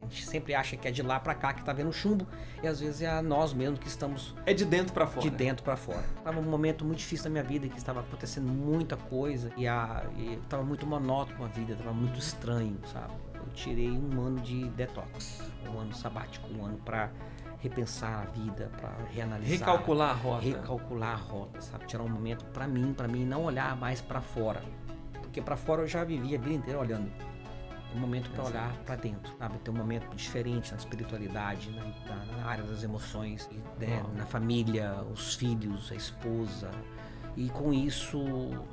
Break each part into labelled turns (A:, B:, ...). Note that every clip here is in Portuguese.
A: A gente sempre acha que é de lá pra cá que tá vendo chumbo, e às vezes é nós mesmos que estamos...
B: É de dentro pra fora.
A: De dentro pra fora. Tava um momento muito difícil na minha vida, que estava acontecendo muita coisa, e tava muito monótono a vida, tava muito estranho, sabe? Eu tirei um ano de detox, um ano sabático, um ano pra repensar a vida, pra reanalisar.
B: Recalcular a rota.
A: Recalcular a rota, sabe? Tirar um momento pra mim não olhar mais pra fora. Porque pra fora eu já vivia a vida inteira olhando. Um momento para olhar para dentro, sabe? Ter um momento diferente na espiritualidade, na área das emoções, né? Na família, os filhos, a esposa. E com isso,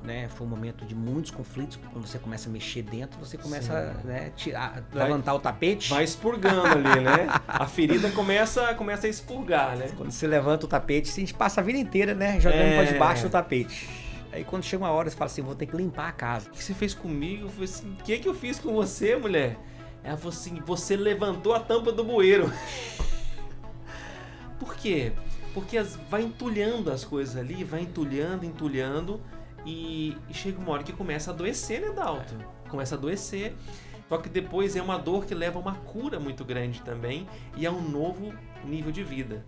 A: né, foi um momento de muitos conflitos, porque quando você começa a mexer dentro, você começa, né, levantar o tapete.
B: Vai expurgando ali, né? A ferida começa a expurgar, né?
A: Quando você levanta o tapete, a gente passa a vida inteira, né, jogando para debaixo do tapete. Aí quando chega uma hora, você fala assim, vou ter que limpar a casa.
B: O que você fez comigo? Eu falei assim, o que eu fiz com você, mulher? Ela falou assim, você levantou a tampa do bueiro. Por quê? Porque vai entulhando as coisas ali, vai entulhando, e chega uma hora que começa a adoecer, né, Dalton? Começa a adoecer, só que depois é uma dor que leva a uma cura muito grande também, e a um novo nível de vida.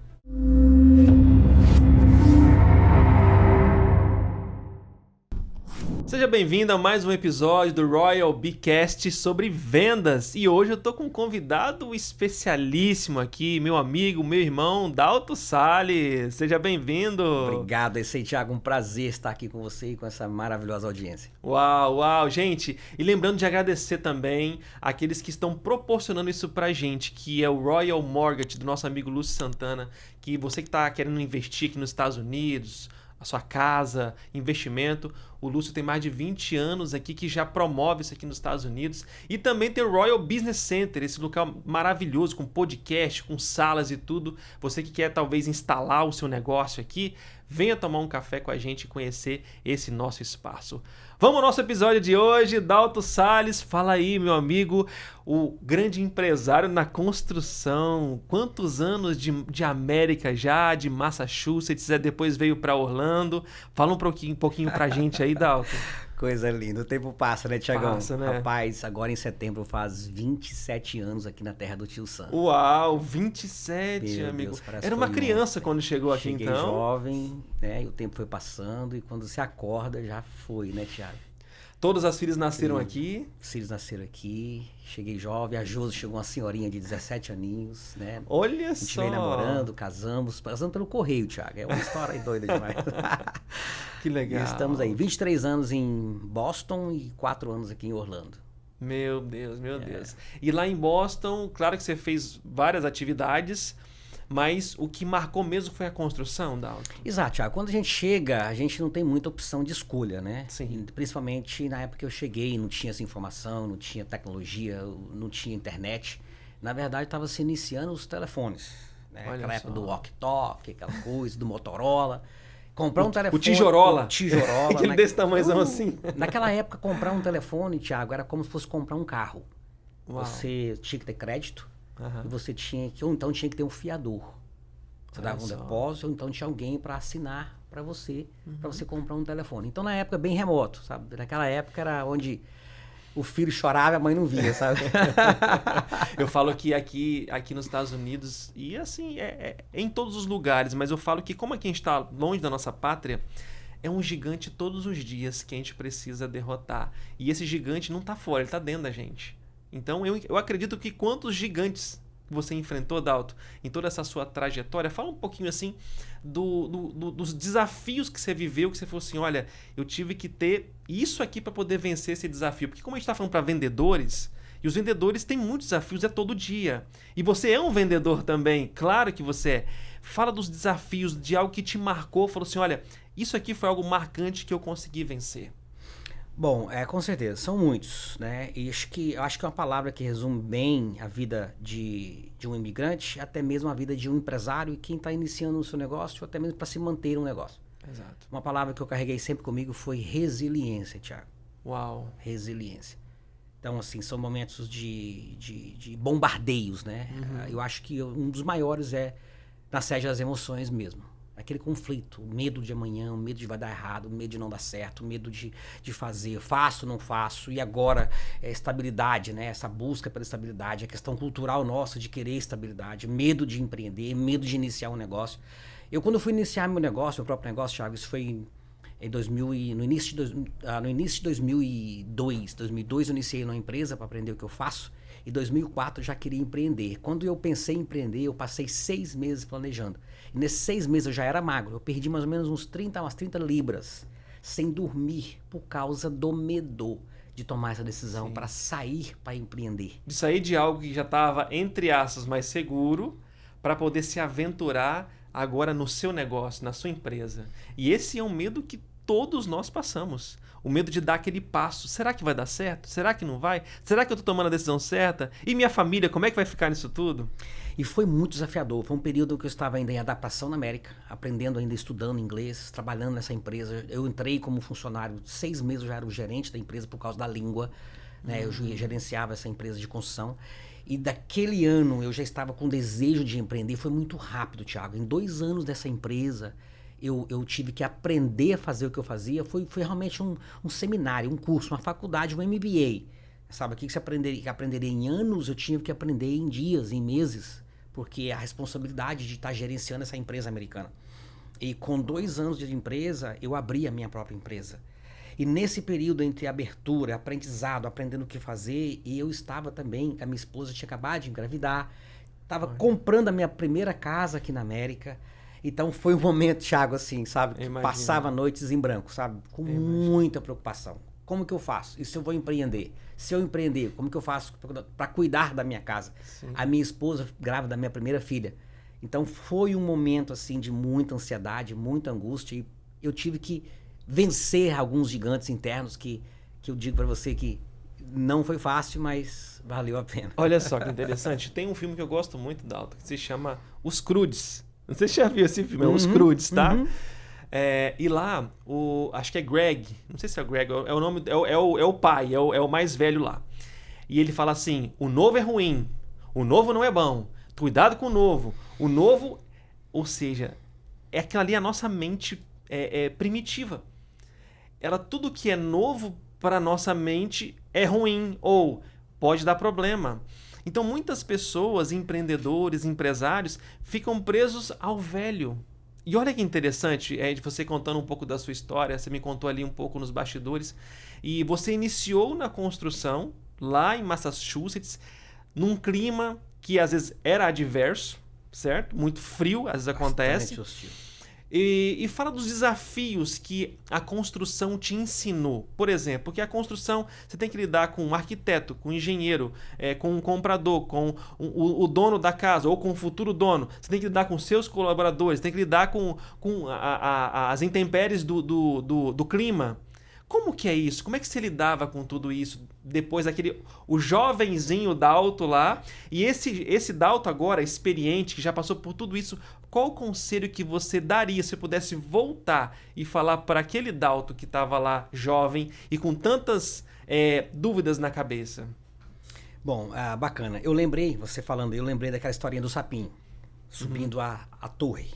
B: Seja bem-vindo a mais um episódio do Royal Bcast sobre vendas. E hoje eu tô com um convidado especialíssimo aqui, meu amigo, meu irmão, Dalton Salles. Seja bem-vindo.
A: Obrigado, esse aí, Thiago. Um prazer estar aqui com você e com essa maravilhosa audiência.
B: Uau, gente. E lembrando de agradecer também aqueles que estão proporcionando isso pra gente, que é o Royal Mortgage, do nosso amigo Lúcio Santana, que você que tá querendo investir aqui nos Estados Unidos, a sua casa, investimento. O Lúcio tem mais de 20 anos aqui que já promove isso aqui nos Estados Unidos. E também tem o Royal Business Center, esse local maravilhoso, com podcast, com salas e tudo. Você que quer talvez instalar o seu negócio aqui, venha tomar um café com a gente e conhecer esse nosso espaço. Vamos ao nosso episódio de hoje. Dalton Salles, fala aí, meu amigo, o grande empresário na construção. Quantos anos de América já, de Massachusetts, depois veio para Orlando. Fala um pouquinho pra gente aí, Dalton.
A: Coisa linda. O tempo passa, né, Thiagão?
B: Passa, né?
A: Rapaz, agora em setembro faz 27 anos aqui na terra do tio Sam.
B: Uau, 27,
A: Meu
B: amigo.
A: Deus,
B: Era uma criança quando chegou aqui,
A: Cheguei
B: então.
A: jovem, né? E o tempo foi passando e quando você acorda já foi, né, Thiago?
B: Todas as filhas nasceram aqui.
A: Os filhos nasceram aqui, cheguei jovem, a Josi chegou uma senhorinha de 17 aninhos, né?
B: Olha só!
A: A gente veio namorando, casamos pelo correio, Thiago. É uma história doida demais.
B: Que legal.
A: E estamos aí, 23 anos em Boston e 4 anos aqui em Orlando.
B: Meu Deus. E lá em Boston, claro que você fez várias atividades, mas o que marcou mesmo foi a construção, Dalton?
A: Exato, Thiago. Quando a gente chega, a gente não tem muita opção de escolha, né?
B: Sim.
A: E, principalmente na época que eu cheguei, não tinha essa informação, não tinha tecnologia, não tinha internet. Na verdade, estava se iniciando os telefones, né? Aquela época do walkie-talkie, aquela coisa, do Motorola. Comprar um telefone...
B: O tijorola.
A: Aquele
B: desse tamanhozão assim.
A: Naquela época, comprar um telefone, Thiago, era como se fosse comprar um carro.
B: Uau.
A: Você tinha que ter crédito.
B: Aham.
A: E você tinha que, ou então tinha que ter um fiador. Você dava um depósito, ou então tinha alguém para assinar para você comprar um telefone. Então, na época, bem remoto, sabe? Naquela época era onde o filho chorava e a mãe não via, sabe?
B: Eu falo que aqui nos Estados Unidos, e assim, é em todos os lugares, mas eu falo que como aqui a gente está longe da nossa pátria, é um gigante todos os dias que a gente precisa derrotar. E esse gigante não está fora, ele está dentro da gente. Então, eu acredito que quantos gigantes você enfrentou, Dalton, em toda essa sua trajetória, fala um pouquinho assim dos desafios que você viveu, que você falou assim, olha, eu tive que ter isso aqui para poder vencer esse desafio. Porque como a gente está falando para vendedores, e os vendedores têm muitos desafios, é todo dia. E você é um vendedor também, claro que você é. Fala dos desafios, de algo que te marcou, falou assim, olha, isso aqui foi algo marcante que eu consegui vencer.
A: Bom, com certeza, são muitos, né? E eu acho que é uma palavra que resume bem a vida de um imigrante, até mesmo a vida de um empresário e quem está iniciando o seu negócio, até mesmo para se manter um negócio.
B: Exato.
A: Uma palavra que eu carreguei sempre comigo foi resiliência, Thiago.
B: Uau.
A: Resiliência. Então, assim, são momentos de bombardeios, né? Eu acho que um dos maiores é na sede das emoções mesmo. Aquele conflito, o medo de amanhã, o medo de vai dar errado, o medo de não dar certo, o medo de fazer, faço, não faço, e agora estabilidade, né? Essa busca pela estabilidade, a questão cultural nossa de querer estabilidade, medo de empreender, medo de iniciar um negócio. Quando eu fui iniciar meu negócio, meu próprio negócio, Thiago, isso foi no início de 2002. 2002 eu iniciei numa empresa para aprender o que eu faço. Em 2004 eu já queria empreender. Quando eu pensei em empreender, eu passei 6 meses planejando. E nesses 6 meses eu já era magro. Eu perdi mais ou menos umas 30 libras sem dormir por causa do medo de tomar essa decisão para sair para empreender.
B: De sair de algo que já estava, entre aspas, mais seguro para poder se aventurar agora no seu negócio, na sua empresa. E esse é um medo que todos nós passamos. O medo de dar aquele passo. Será que vai dar certo? Será que não vai? Será que eu estou tomando a decisão certa? E minha família, como é que vai ficar nisso tudo?
A: E foi muito desafiador. Foi um período que eu estava ainda em adaptação na América, aprendendo ainda, estudando inglês, trabalhando nessa empresa. Eu entrei como funcionário, 6 meses eu já era o gerente da empresa por causa da língua. Né? Eu gerenciava essa empresa de construção. E daquele ano eu já estava com desejo de empreender. Foi muito rápido, Thiago. Em 2 anos dessa empresa, eu tive que aprender a fazer o que eu fazia. Foi realmente um seminário, um curso, uma faculdade, um MBA. Sabe, o que você aprenderia em anos, eu tinha que aprender em dias, em meses. Porque a responsabilidade de estar gerenciando essa empresa americana. E com 2 anos de empresa, eu abri a minha própria empresa. E nesse período entre abertura, aprendizado, aprendendo o que fazer, e eu estava também, a minha esposa tinha acabado de engravidar, estava comprando a minha primeira casa aqui na América. Então foi um momento, Thiago, assim, sabe? Que passava noites em branco, sabe? Com muita preocupação. Como que eu faço? E se eu vou empreender? Se eu empreender, como que eu faço para cuidar da minha casa? Sim. A minha esposa grávida da minha primeira filha. Então foi um momento assim de muita ansiedade, muita angústia, e eu tive que vencer alguns gigantes internos que eu digo para você que não foi fácil, mas valeu a pena.
B: Olha só que interessante. Tem um filme que eu gosto muito, Dalton, que se chama Os Croods. Não sei se você já viu esse filme, é Os Croods, tá? E lá, acho que é Greg, não sei se é o Greg, é o nome, é o pai, é o mais velho lá. E ele fala assim, o novo é ruim, o novo não é bom, cuidado com o novo, ou seja, é aquela ali a nossa mente primitiva. Tudo que é novo para a nossa mente é ruim ou pode dar problema. Então muitas pessoas, empreendedores, empresários, ficam presos ao velho. E olha que interessante, de você contando um pouco da sua história, você me contou ali um pouco nos bastidores, e você iniciou na construção, lá em Massachusetts, num clima que às vezes era adverso, certo? Muito frio, às vezes acontece.
A: Bastante hostil.
B: E fala dos desafios que a construção te ensinou. Por exemplo, porque a construção você tem que lidar com um arquiteto, com um engenheiro, com um comprador, com o dono da casa ou com o futuro dono. Você tem que lidar com seus colaboradores, tem que lidar com as intempéries do clima. Como que é isso? Como é que você lidava com tudo isso depois o jovenzinho Dalton lá e esse Dalton agora experiente que já passou por tudo isso? Qual o conselho que você daria se pudesse voltar e falar para aquele Dalton que estava lá jovem e com tantas dúvidas na cabeça?
A: Bom, bacana. Eu lembrei daquela historinha do sapinho subindo a torre.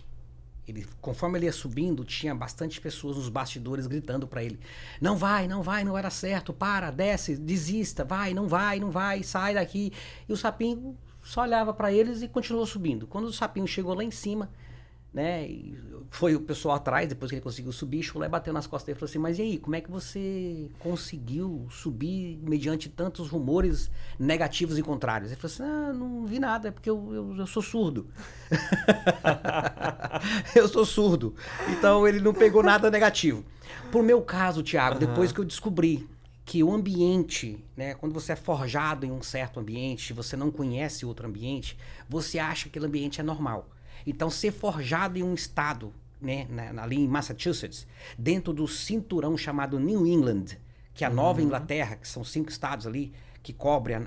A: Conforme ele ia subindo, tinha bastante pessoas nos bastidores gritando para ele: não vai dar certo, desce, desista, não vai, sai daqui. E o sapinho só olhava para eles e continuou subindo. Quando o sapinho chegou lá em cima, né, e foi o pessoal atrás, depois que ele conseguiu subir, chegou lá e bateu nas costas dele e falou assim: mas e aí, como é que você conseguiu subir mediante tantos rumores negativos e contrários? Ele falou assim: não vi nada, é porque eu sou surdo. Eu sou surdo. Então ele não pegou nada negativo. Pro meu caso, Thiago, depois que eu descobri que o ambiente, né, quando você é forjado em um certo ambiente, você não conhece outro ambiente, você acha que aquele ambiente é normal. Então, ser forjado em um estado, né, ali em Massachusetts, dentro do cinturão chamado New England, que é a Nova Inglaterra, que são 5 estados ali, que cobrem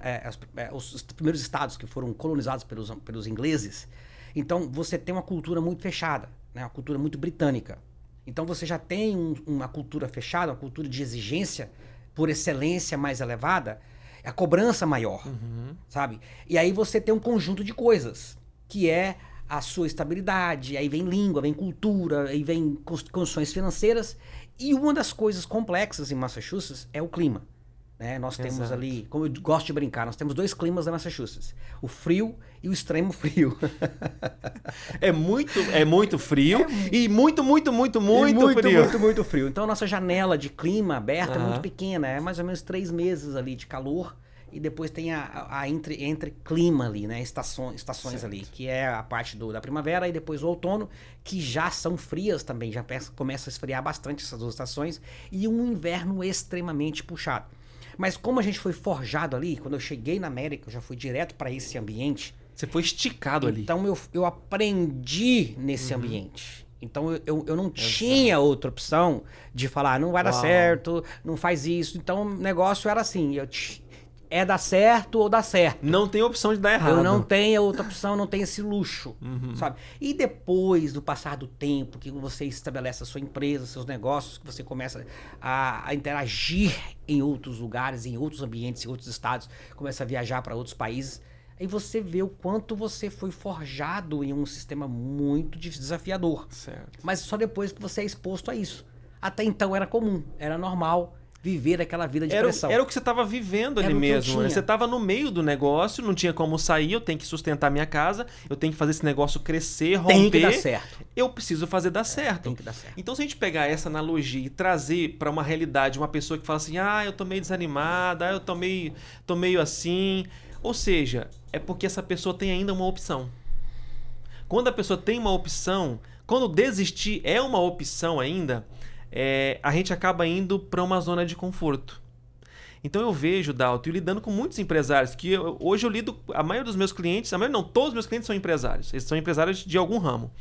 A: os primeiros estados que foram colonizados pelos ingleses. Então, você tem uma cultura muito fechada, né, uma cultura muito britânica. Então, você já tem uma cultura fechada, uma cultura de exigência por excelência mais elevada, a cobrança maior, sabe? E aí você tem um conjunto de coisas, que é a sua estabilidade, aí vem língua, vem cultura, aí vem condições financeiras. E uma das coisas complexas em Massachusetts é o clima. Né? Nós temos ali, como eu gosto de brincar, nós temos 2 climas em Massachusetts. O frio e o extremo frio.
B: É muito frio e muito frio.
A: Muito frio. Então a nossa janela de clima aberta é muito pequena. É mais ou menos 3 meses ali de calor. E depois tem a entre clima ali, né? Estações ali, que é a parte da primavera e depois o outono, que já são frias também. Já começa a esfriar bastante essas 2 estações. E um inverno extremamente puxado. Mas como a gente foi forjado ali, quando eu cheguei na América, eu já fui direto para esse ambiente.
B: Você foi esticado ali.
A: Então eu aprendi nesse ambiente. Então eu não tinha outra opção de falar, não vai dar certo, não faz isso. Então o negócio era assim, é dar certo ou dar certo.
B: Não tem opção de dar errado.
A: Eu não tenho outra opção, não tenho esse luxo, sabe? E depois do passar do tempo, que você estabelece a sua empresa, seus negócios, que você começa a interagir em outros lugares, em outros ambientes, em outros estados, começa a viajar para outros países, aí você vê o quanto você foi forjado em um sistema muito desafiador.
B: Certo.
A: Mas só depois que você é exposto a isso. Até então era comum, era normal viver aquela vida de pressão.
B: Era o que você estava vivendo ali mesmo. Né? Você estava no meio do negócio, não tinha como sair, eu tenho que sustentar minha casa, eu tenho que fazer esse negócio crescer, romper.
A: Tem que dar certo.
B: Eu preciso fazer dar certo.
A: Tem que dar certo.
B: Então, se a gente pegar essa analogia e trazer para uma realidade uma pessoa que fala assim, eu tô meio desanimada, eu tô meio assim. Ou seja, é porque essa pessoa tem ainda uma opção. Quando a pessoa tem uma opção, quando desistir é uma opção ainda, a gente acaba indo para uma zona de conforto. Então eu vejo, Dalton, lidando com muitos empresários, que hoje eu lido, a maioria dos meus clientes, todos os meus clientes são empresários, eles são empresários de algum ramo.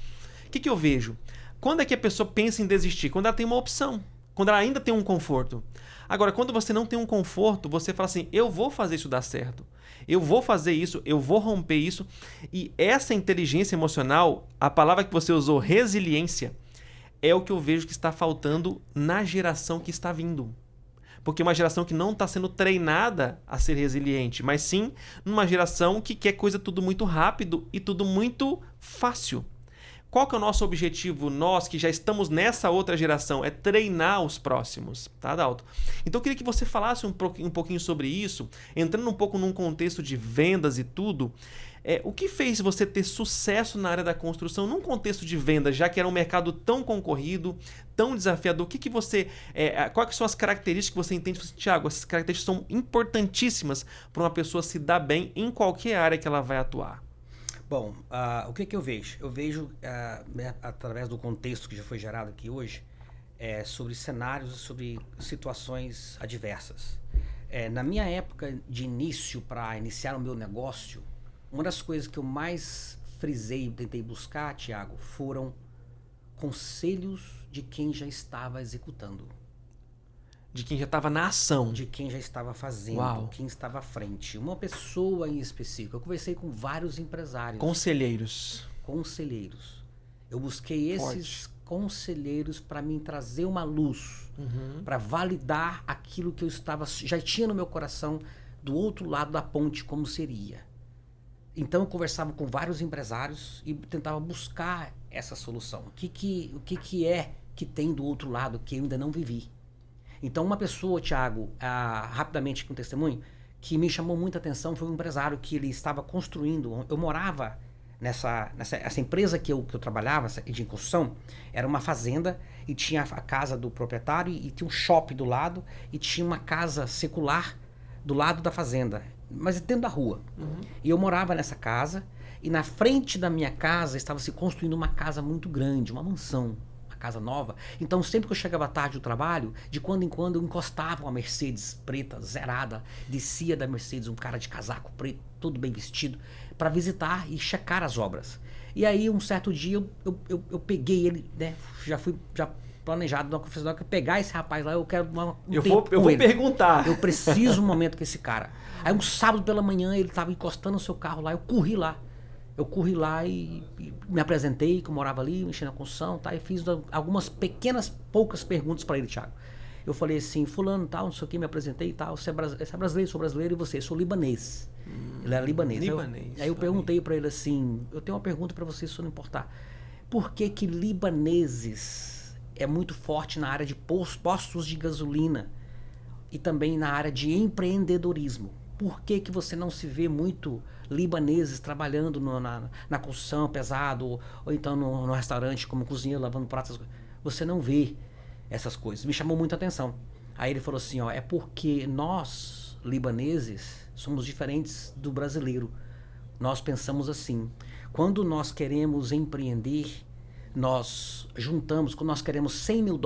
B: O que eu vejo? Quando é que a pessoa pensa em desistir? Quando ela tem uma opção, quando ela ainda tem um conforto. Agora, quando você não tem um conforto, você fala assim, eu vou fazer isso dar certo, eu vou fazer isso, eu vou romper isso. E essa inteligência emocional, a palavra que você usou, resiliência, é o que eu vejo que está faltando na geração que está vindo. Porque é uma geração que não está sendo treinada a ser resiliente, mas sim numa geração que quer coisa tudo muito rápido e tudo muito fácil. Qual que é o nosso objetivo, nós que já estamos nessa outra geração? É treinar os próximos, tá, Dalton? Então eu queria que você falasse um pouquinho sobre isso, entrando um pouco num contexto de vendas e tudo. O que fez você ter sucesso na área da construção num contexto de vendas, já que era um mercado tão concorrido, tão desafiador? Quais que são as características que você entende? Tiago, essas características são importantíssimas para uma pessoa se dar bem em qualquer área que ela vai atuar.
A: Bom, o que eu vejo? Eu vejo, através do contexto que já foi gerado aqui hoje, sobre cenários, sobre situações adversas. Na minha época de início, para iniciar o meu negócio, uma das coisas que eu mais frisei e tentei buscar, Tiago, foram conselhos de quem já estava executando.
B: De quem já estava na ação.
A: De quem já estava fazendo,
B: Uau.
A: Quem estava à frente. Uma pessoa em específico. Eu conversei com vários empresários.
B: Conselheiros.
A: Eu busquei esses conselheiros para me trazer uma luz, para validar aquilo que eu já tinha no meu coração do outro lado da ponte, como seria. Então eu conversava com vários empresários e tentava buscar essa solução. O que é que tem do outro lado que eu ainda não vivi? Então uma pessoa, Tiago, rapidamente com testemunho, que me chamou muita atenção foi um empresário que ele estava construindo. Eu morava essa empresa que eu trabalhava de construção, era uma fazenda e tinha a casa do proprietário e tinha um shopping do lado e tinha uma casa secular do lado da fazenda, mas dentro da rua. E eu morava nessa casa e na frente da minha casa estava se construindo uma casa muito grande, uma mansão, uma casa nova. Então sempre que eu chegava à tarde do trabalho, de quando em quando eu encostava uma Mercedes preta, zerada, descia da Mercedes um cara de casaco preto, todo bem vestido, para visitar e checar as obras. E aí um certo dia eu peguei ele, né, já planejado na conferência que eu pegar esse rapaz lá, eu quero
B: eu vou perguntar.
A: Eu preciso um momento com esse cara. Aí um sábado pela manhã ele estava encostando o seu carro lá, eu corri lá e me apresentei, que eu morava ali, mexendo na construção, tá? E fiz algumas poucas perguntas para ele, Thiago. Eu falei assim, fulano, tal, não sei o que, me apresentei e tal. Você é brasileiro? Sou brasileiro. E você? Sou libanês. Ele era libanês. Aí eu perguntei para ele assim, eu tenho uma pergunta para você, se não importar. Por que que libaneses é muito forte na área de postos de gasolina e também na área de empreendedorismo? Por que que você não se vê muito libaneses trabalhando na construção pesado ou então no restaurante como cozinheiro, lavando pratos? Você não vê essas coisas. Me chamou muita atenção. Aí ele falou assim, ó, é porque nós, libaneses, somos diferentes do brasileiro. Nós pensamos assim, quando nós queremos empreender, nós juntamos, quando nós queremos $100 mil,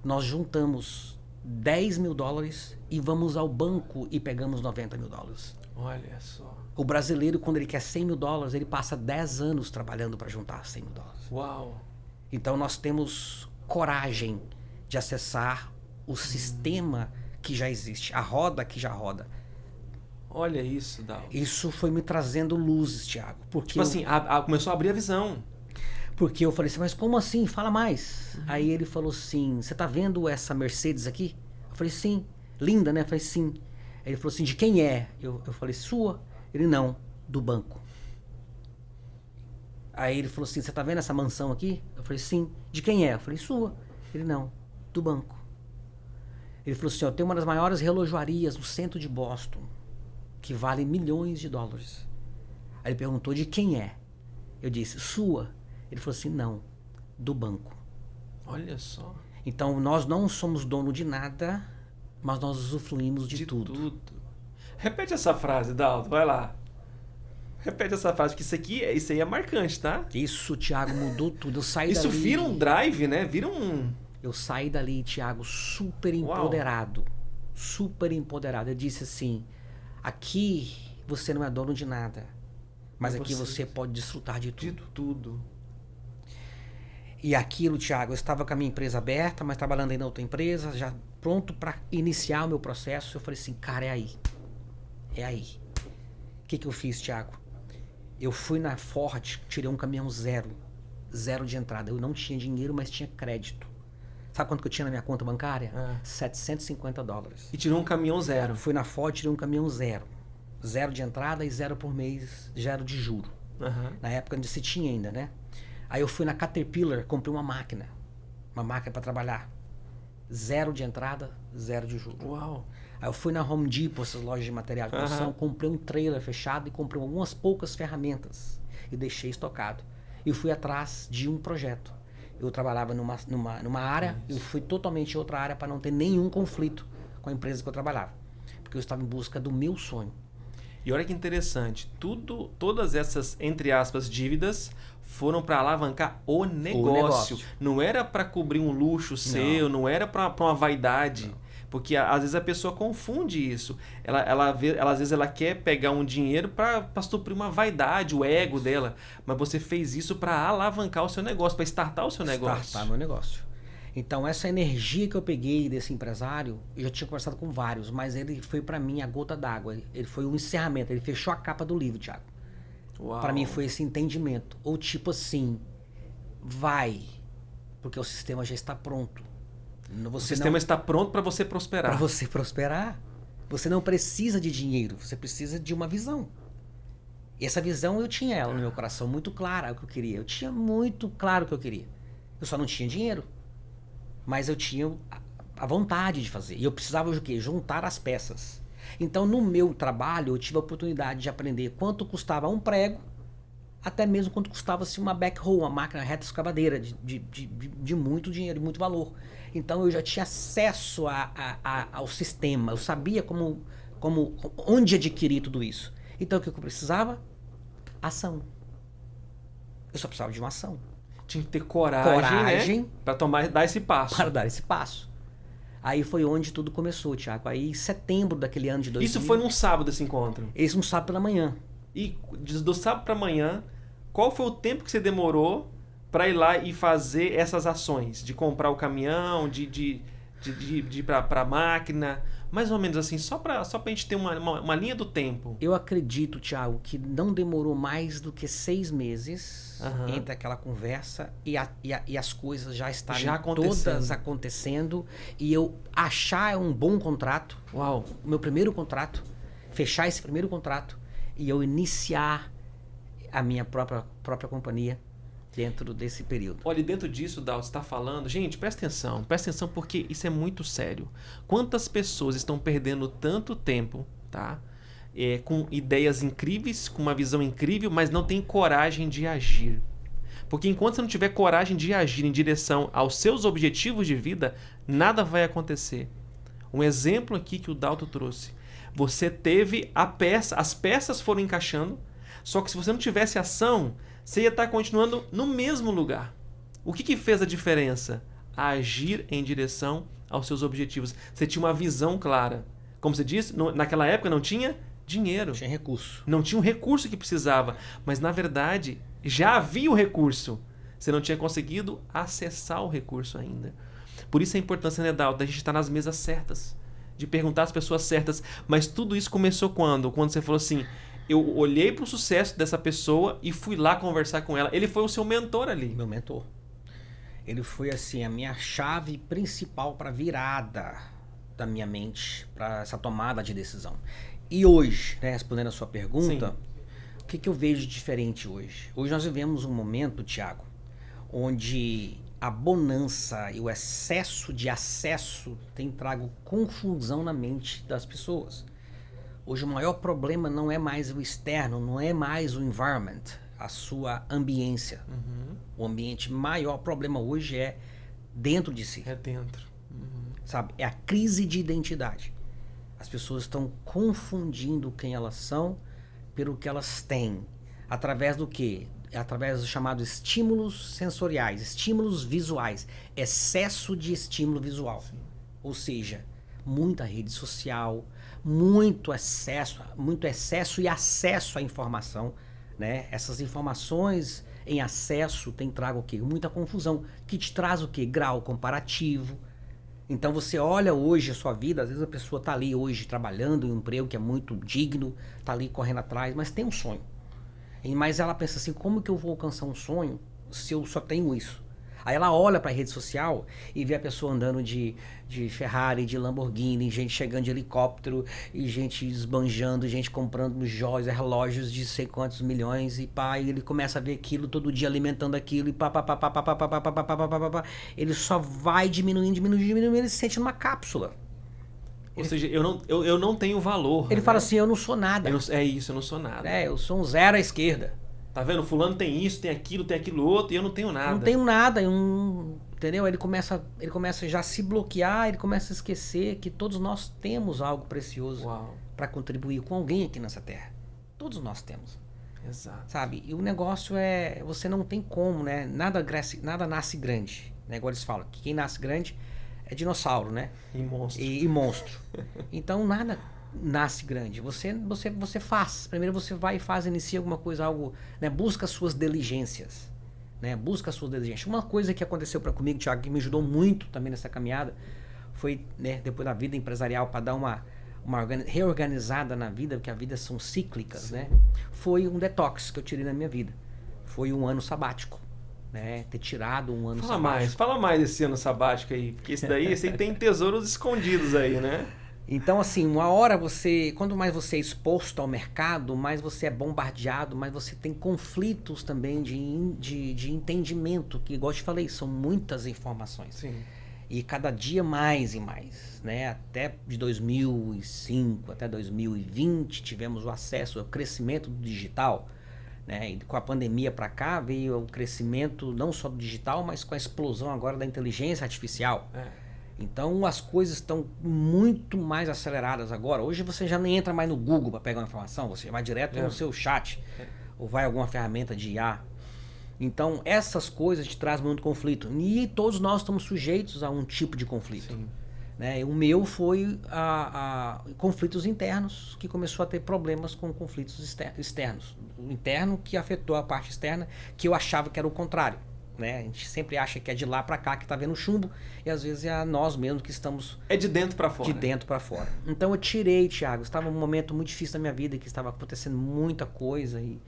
A: nós juntamos $10 mil e vamos ao banco e pegamos $90 mil.
B: Olha só.
A: O brasileiro, quando ele quer $100 mil, ele passa 10 anos trabalhando para juntar $100 mil.
B: Uau.
A: Então nós temos coragem de acessar o sistema que já existe, a roda que já roda.
B: Olha isso, Dal.
A: Isso foi me trazendo luzes, Thiago. Porque
B: tipo assim, começou a abrir a visão.
A: Porque eu falei assim, mas como assim? Fala mais. Aí ele falou assim, você tá vendo essa Mercedes aqui? Eu falei, sim. Linda, né? Eu falei, sim. Ele falou assim, de quem é? Eu falei, sua. Ele, não, do banco. Aí ele falou assim, você tá vendo essa mansão aqui? Eu falei, sim. De quem é? Eu falei, sua. Ele, não, do banco. Ele falou assim, ó, tem uma das maiores relojoarias no centro de Boston, que vale $milhões. Aí ele perguntou, de quem é? Eu disse, sua. Ele falou assim, não, do banco.
B: Olha só.
A: Então, nós não somos dono de nada, mas nós usufruímos de tudo.
B: Repete essa frase, Dalton, vai lá. Repete essa frase, porque isso aí é marcante, tá?
A: Isso, Thiago, mudou tudo. Eu saí
B: isso
A: dali...
B: vira um drive, né? Vira um...
A: Eu saí dali, Thiago, super empoderado. Uau. Super empoderado. Eu disse assim, aqui você não é dono de nada, mas aqui você pode desfrutar de tudo.
B: De tudo.
A: E aquilo, Thiago, eu estava com a minha empresa aberta, mas trabalhando ainda em outra empresa, já pronto para iniciar o meu processo. Eu falei assim, cara, é aí. É aí. O que eu fiz, Thiago? Eu fui na Ford, tirei um caminhão zero de entrada. Eu não tinha dinheiro, mas tinha crédito. Sabe quanto que eu tinha na minha conta bancária? $750.
B: E tirou um caminhão zero.
A: Fui na Ford, tirei um caminhão zero. Zero de entrada e zero por mês, zero de juro. Na época onde se tinha ainda, né? Aí eu fui na Caterpillar, comprei uma máquina para trabalhar. Zero de entrada, zero de juro.
B: Uau!
A: Aí eu fui na Home Depot, essas lojas de material de construção, comprei um trailer fechado e comprei algumas poucas ferramentas e deixei estocado. E fui atrás de um projeto. Eu trabalhava numa área, eu fui totalmente em outra área para não ter nenhum conflito com a empresa que eu trabalhava. Porque eu estava em busca do meu sonho.
B: E olha que interessante, todas essas, entre aspas, dívidas foram para alavancar o negócio. Não era para cobrir um luxo seu, não era para uma vaidade. Não. Porque às vezes a pessoa confunde isso. Ela às vezes ela quer pegar um dinheiro para suprir uma vaidade, o ego dela. Mas você fez isso para alavancar o seu negócio, para startar o seu negócio.
A: Startar meu negócio. Então essa energia que eu peguei desse empresário, eu já tinha conversado com vários, mas ele foi para mim a gota d'água. Ele foi o encerramento, ele fechou a capa do livro, Thiago. Para mim foi esse entendimento. Ou tipo assim, vai, porque o sistema já está pronto.
B: O sistema está pronto para você prosperar.
A: Para você prosperar. Você não precisa de dinheiro, você precisa de uma visão. E essa visão eu tinha ela no meu coração, muito clara o que eu queria. Eu tinha muito claro o que eu queria. Eu só não tinha dinheiro. Mas eu tinha a vontade de fazer. E eu precisava de quê? Juntar as peças. Então, no meu trabalho, eu tive a oportunidade de aprender quanto custava um prego, até mesmo quanto custava-se uma backhoe, uma máquina reta escavadeira de muito dinheiro, de muito valor. Então, eu já tinha acesso ao sistema. Eu sabia onde adquirir tudo isso. Então, o que eu precisava? Ação. Eu só precisava de uma ação.
B: Tinha que ter coragem né? Para dar esse passo.
A: Para dar esse passo. Aí foi onde tudo começou, Thiago. Aí em setembro daquele ano de 2000...
B: Isso foi num sábado esse encontro?
A: Esse um sábado pela manhã.
B: E do sábado para manhã, qual foi o tempo que você demorou para ir lá e fazer essas ações? De comprar o caminhão, de de ir pra máquina? Mais ou menos assim, só pra gente ter uma linha do tempo.
A: Eu acredito, Thiago, que não demorou mais do que 6 meses entre aquela conversa e as coisas já estarem todas acontecendo e eu achar um bom contrato, o meu primeiro contrato, fechar esse primeiro contrato e eu iniciar a minha própria companhia dentro desse período.
B: Olha, dentro disso, Dal, você está falando... Gente, presta atenção porque isso é muito sério. Quantas pessoas estão perdendo tanto tempo, tá? Com ideias incríveis, com uma visão incrível, mas não tem coragem de agir. Porque enquanto você não tiver coragem de agir em direção aos seus objetivos de vida, nada vai acontecer. Um exemplo aqui que o Dalton trouxe. Você teve as peças foram encaixando, só que se você não tivesse ação, você ia estar continuando no mesmo lugar. O que fez a diferença? Agir em direção aos seus objetivos. Você tinha uma visão clara. Como você disse, naquela época não tinha dinheiro.
A: Não tinha recurso.
B: Não tinha um recurso que precisava. Mas, na verdade, já havia o recurso. Você não tinha conseguido acessar o recurso ainda. Por isso a importância, né, Dalton, da gente estar nas mesas certas. De perguntar às pessoas certas. Mas tudo isso começou quando? Quando você falou assim... Eu olhei para o sucesso dessa pessoa e fui lá conversar com ela. Ele foi o seu mentor ali.
A: Meu mentor. Ele foi assim a minha chave principal para virada da minha mente, para essa tomada de decisão. E hoje, né, respondendo a sua pergunta, o que eu vejo de diferente hoje? Hoje nós vivemos um momento, Thiago, onde a bonança e o excesso de acesso tem trago confusão na mente das pessoas. Hoje o maior problema não é mais o externo, não é mais o environment, a sua ambiência. O ambiente maior problema hoje é dentro de si.
B: É dentro.
A: Sabe? É a crise de identidade. As pessoas estão confundindo quem elas são pelo que elas têm. Através do quê? Através dos chamados estímulos sensoriais, estímulos visuais. Excesso de estímulo visual.
B: Sim.
A: Ou seja, muita rede social, muito excesso e acesso à informação, né? Essas informações em acesso tem trago o quê? Muita confusão, que te traz o quê? Grau comparativo. Então você olha hoje a sua vida, às vezes a pessoa está ali hoje trabalhando em um emprego que é muito digno, está ali correndo atrás, mas tem um sonho. Mas ela pensa assim, como que eu vou alcançar um sonho se eu só tenho isso? Aí ela olha para a rede social e vê a pessoa andando de Ferrari, de Lamborghini, gente chegando de helicóptero, e gente esbanjando, gente comprando joias, relógios de sei quantos milhões, e pá, e ele começa a ver aquilo todo dia alimentando aquilo, e pá. Ele só vai diminuindo, ele se sente numa cápsula.
B: Ou seja, eu não tenho valor.
A: Ele fala assim, eu não sou nada.
B: Eu não sou nada.
A: Eu sou um zero à esquerda.
B: Tá vendo? Fulano tem isso, tem aquilo outro, e eu não tenho nada.
A: Não tenho nada, entendeu? Ele começa já a se bloquear, ele começa a esquecer que todos nós temos algo precioso para contribuir com alguém aqui nessa terra. Todos nós temos.
B: Exato.
A: Sabe? E o negócio é, você não tem como, né? Nada nasce grande. Né? Igual eles falam, que quem nasce grande é dinossauro, né?
B: E monstro.
A: E monstro. Então nada nasce grande. Você faz. Primeiro você vai e faz, inicia alguma coisa, algo, né? Busca suas diligências. Né? Busca suas diligências. Uma coisa que aconteceu comigo, Thiago, que me ajudou muito também nessa caminhada, foi, né, depois da vida empresarial, para dar uma reorganizada na vida, porque a vida são cíclicas, né? Foi um detox que eu tirei na minha vida. Foi um ano sabático. Né? Ter tirado um ano sabático.
B: Fala mais desse ano sabático aí, porque esse aí tem tesouros escondidos aí, né?
A: Então, assim, uma hora quanto mais você é exposto ao mercado, mais você é bombardeado, mais você tem conflitos também de entendimento, que, igual eu te falei, são muitas informações.
B: Sim.
A: E cada dia mais e mais, né? Até de 2005 até 2020 tivemos o acesso ao crescimento do digital, né? E com a pandemia para cá veio o crescimento não só do digital, mas com a explosão agora da inteligência artificial. Então as coisas estão muito mais aceleradas agora. Hoje você já nem entra mais no Google para pegar uma informação, você vai direto no seu chat ou vai a alguma ferramenta de IA. Então essas coisas te trazem muito conflito e todos nós estamos sujeitos a um tipo de conflito.
B: Sim.
A: Né? O meu foi a conflitos internos, que começou a ter problemas com conflitos externos. O interno que afetou a parte externa, que eu achava que era o contrário. né? A gente sempre acha que é de lá para cá que tá vendo chumbo e às vezes é nós mesmos que estamos
B: É de dentro para fora.
A: de dentro para fora. Então eu tirei, Thiago, estava um momento muito difícil da minha vida, que estava acontecendo muita coisa e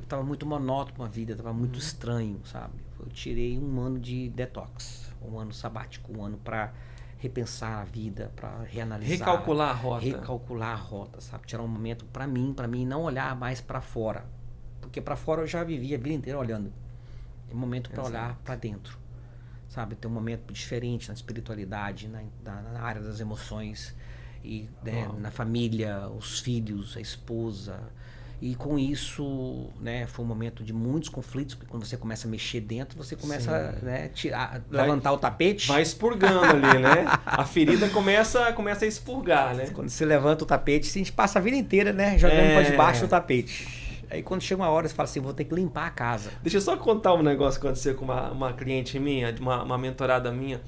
A: estava muito monótono a vida, estava muito estranho, sabe? Eu tirei um ano de detox, um ano sabático, um ano para repensar a vida, para reanalisar, recalcular a rota, sabe? Tirar um momento para mim não olhar mais para fora, porque para fora eu já vivia a vida inteira olhando. É um momento para olhar para dentro, sabe? Ter um momento diferente na espiritualidade, na área das emoções e né, na família, os filhos, a esposa. E com isso, né, foi um momento de muitos conflitos, porque quando você começa a mexer dentro, você começa né, levantar o tapete.
B: Vai expurgando ali, né? A ferida começa a expurgar, né?
A: Quando você levanta o tapete, a gente passa a vida inteira, né, jogando para debaixo do tapete. Aí quando chega uma hora, você fala assim, vou ter que limpar a casa.
B: Deixa eu só contar um negócio que aconteceu com uma cliente minha, uma mentorada minha.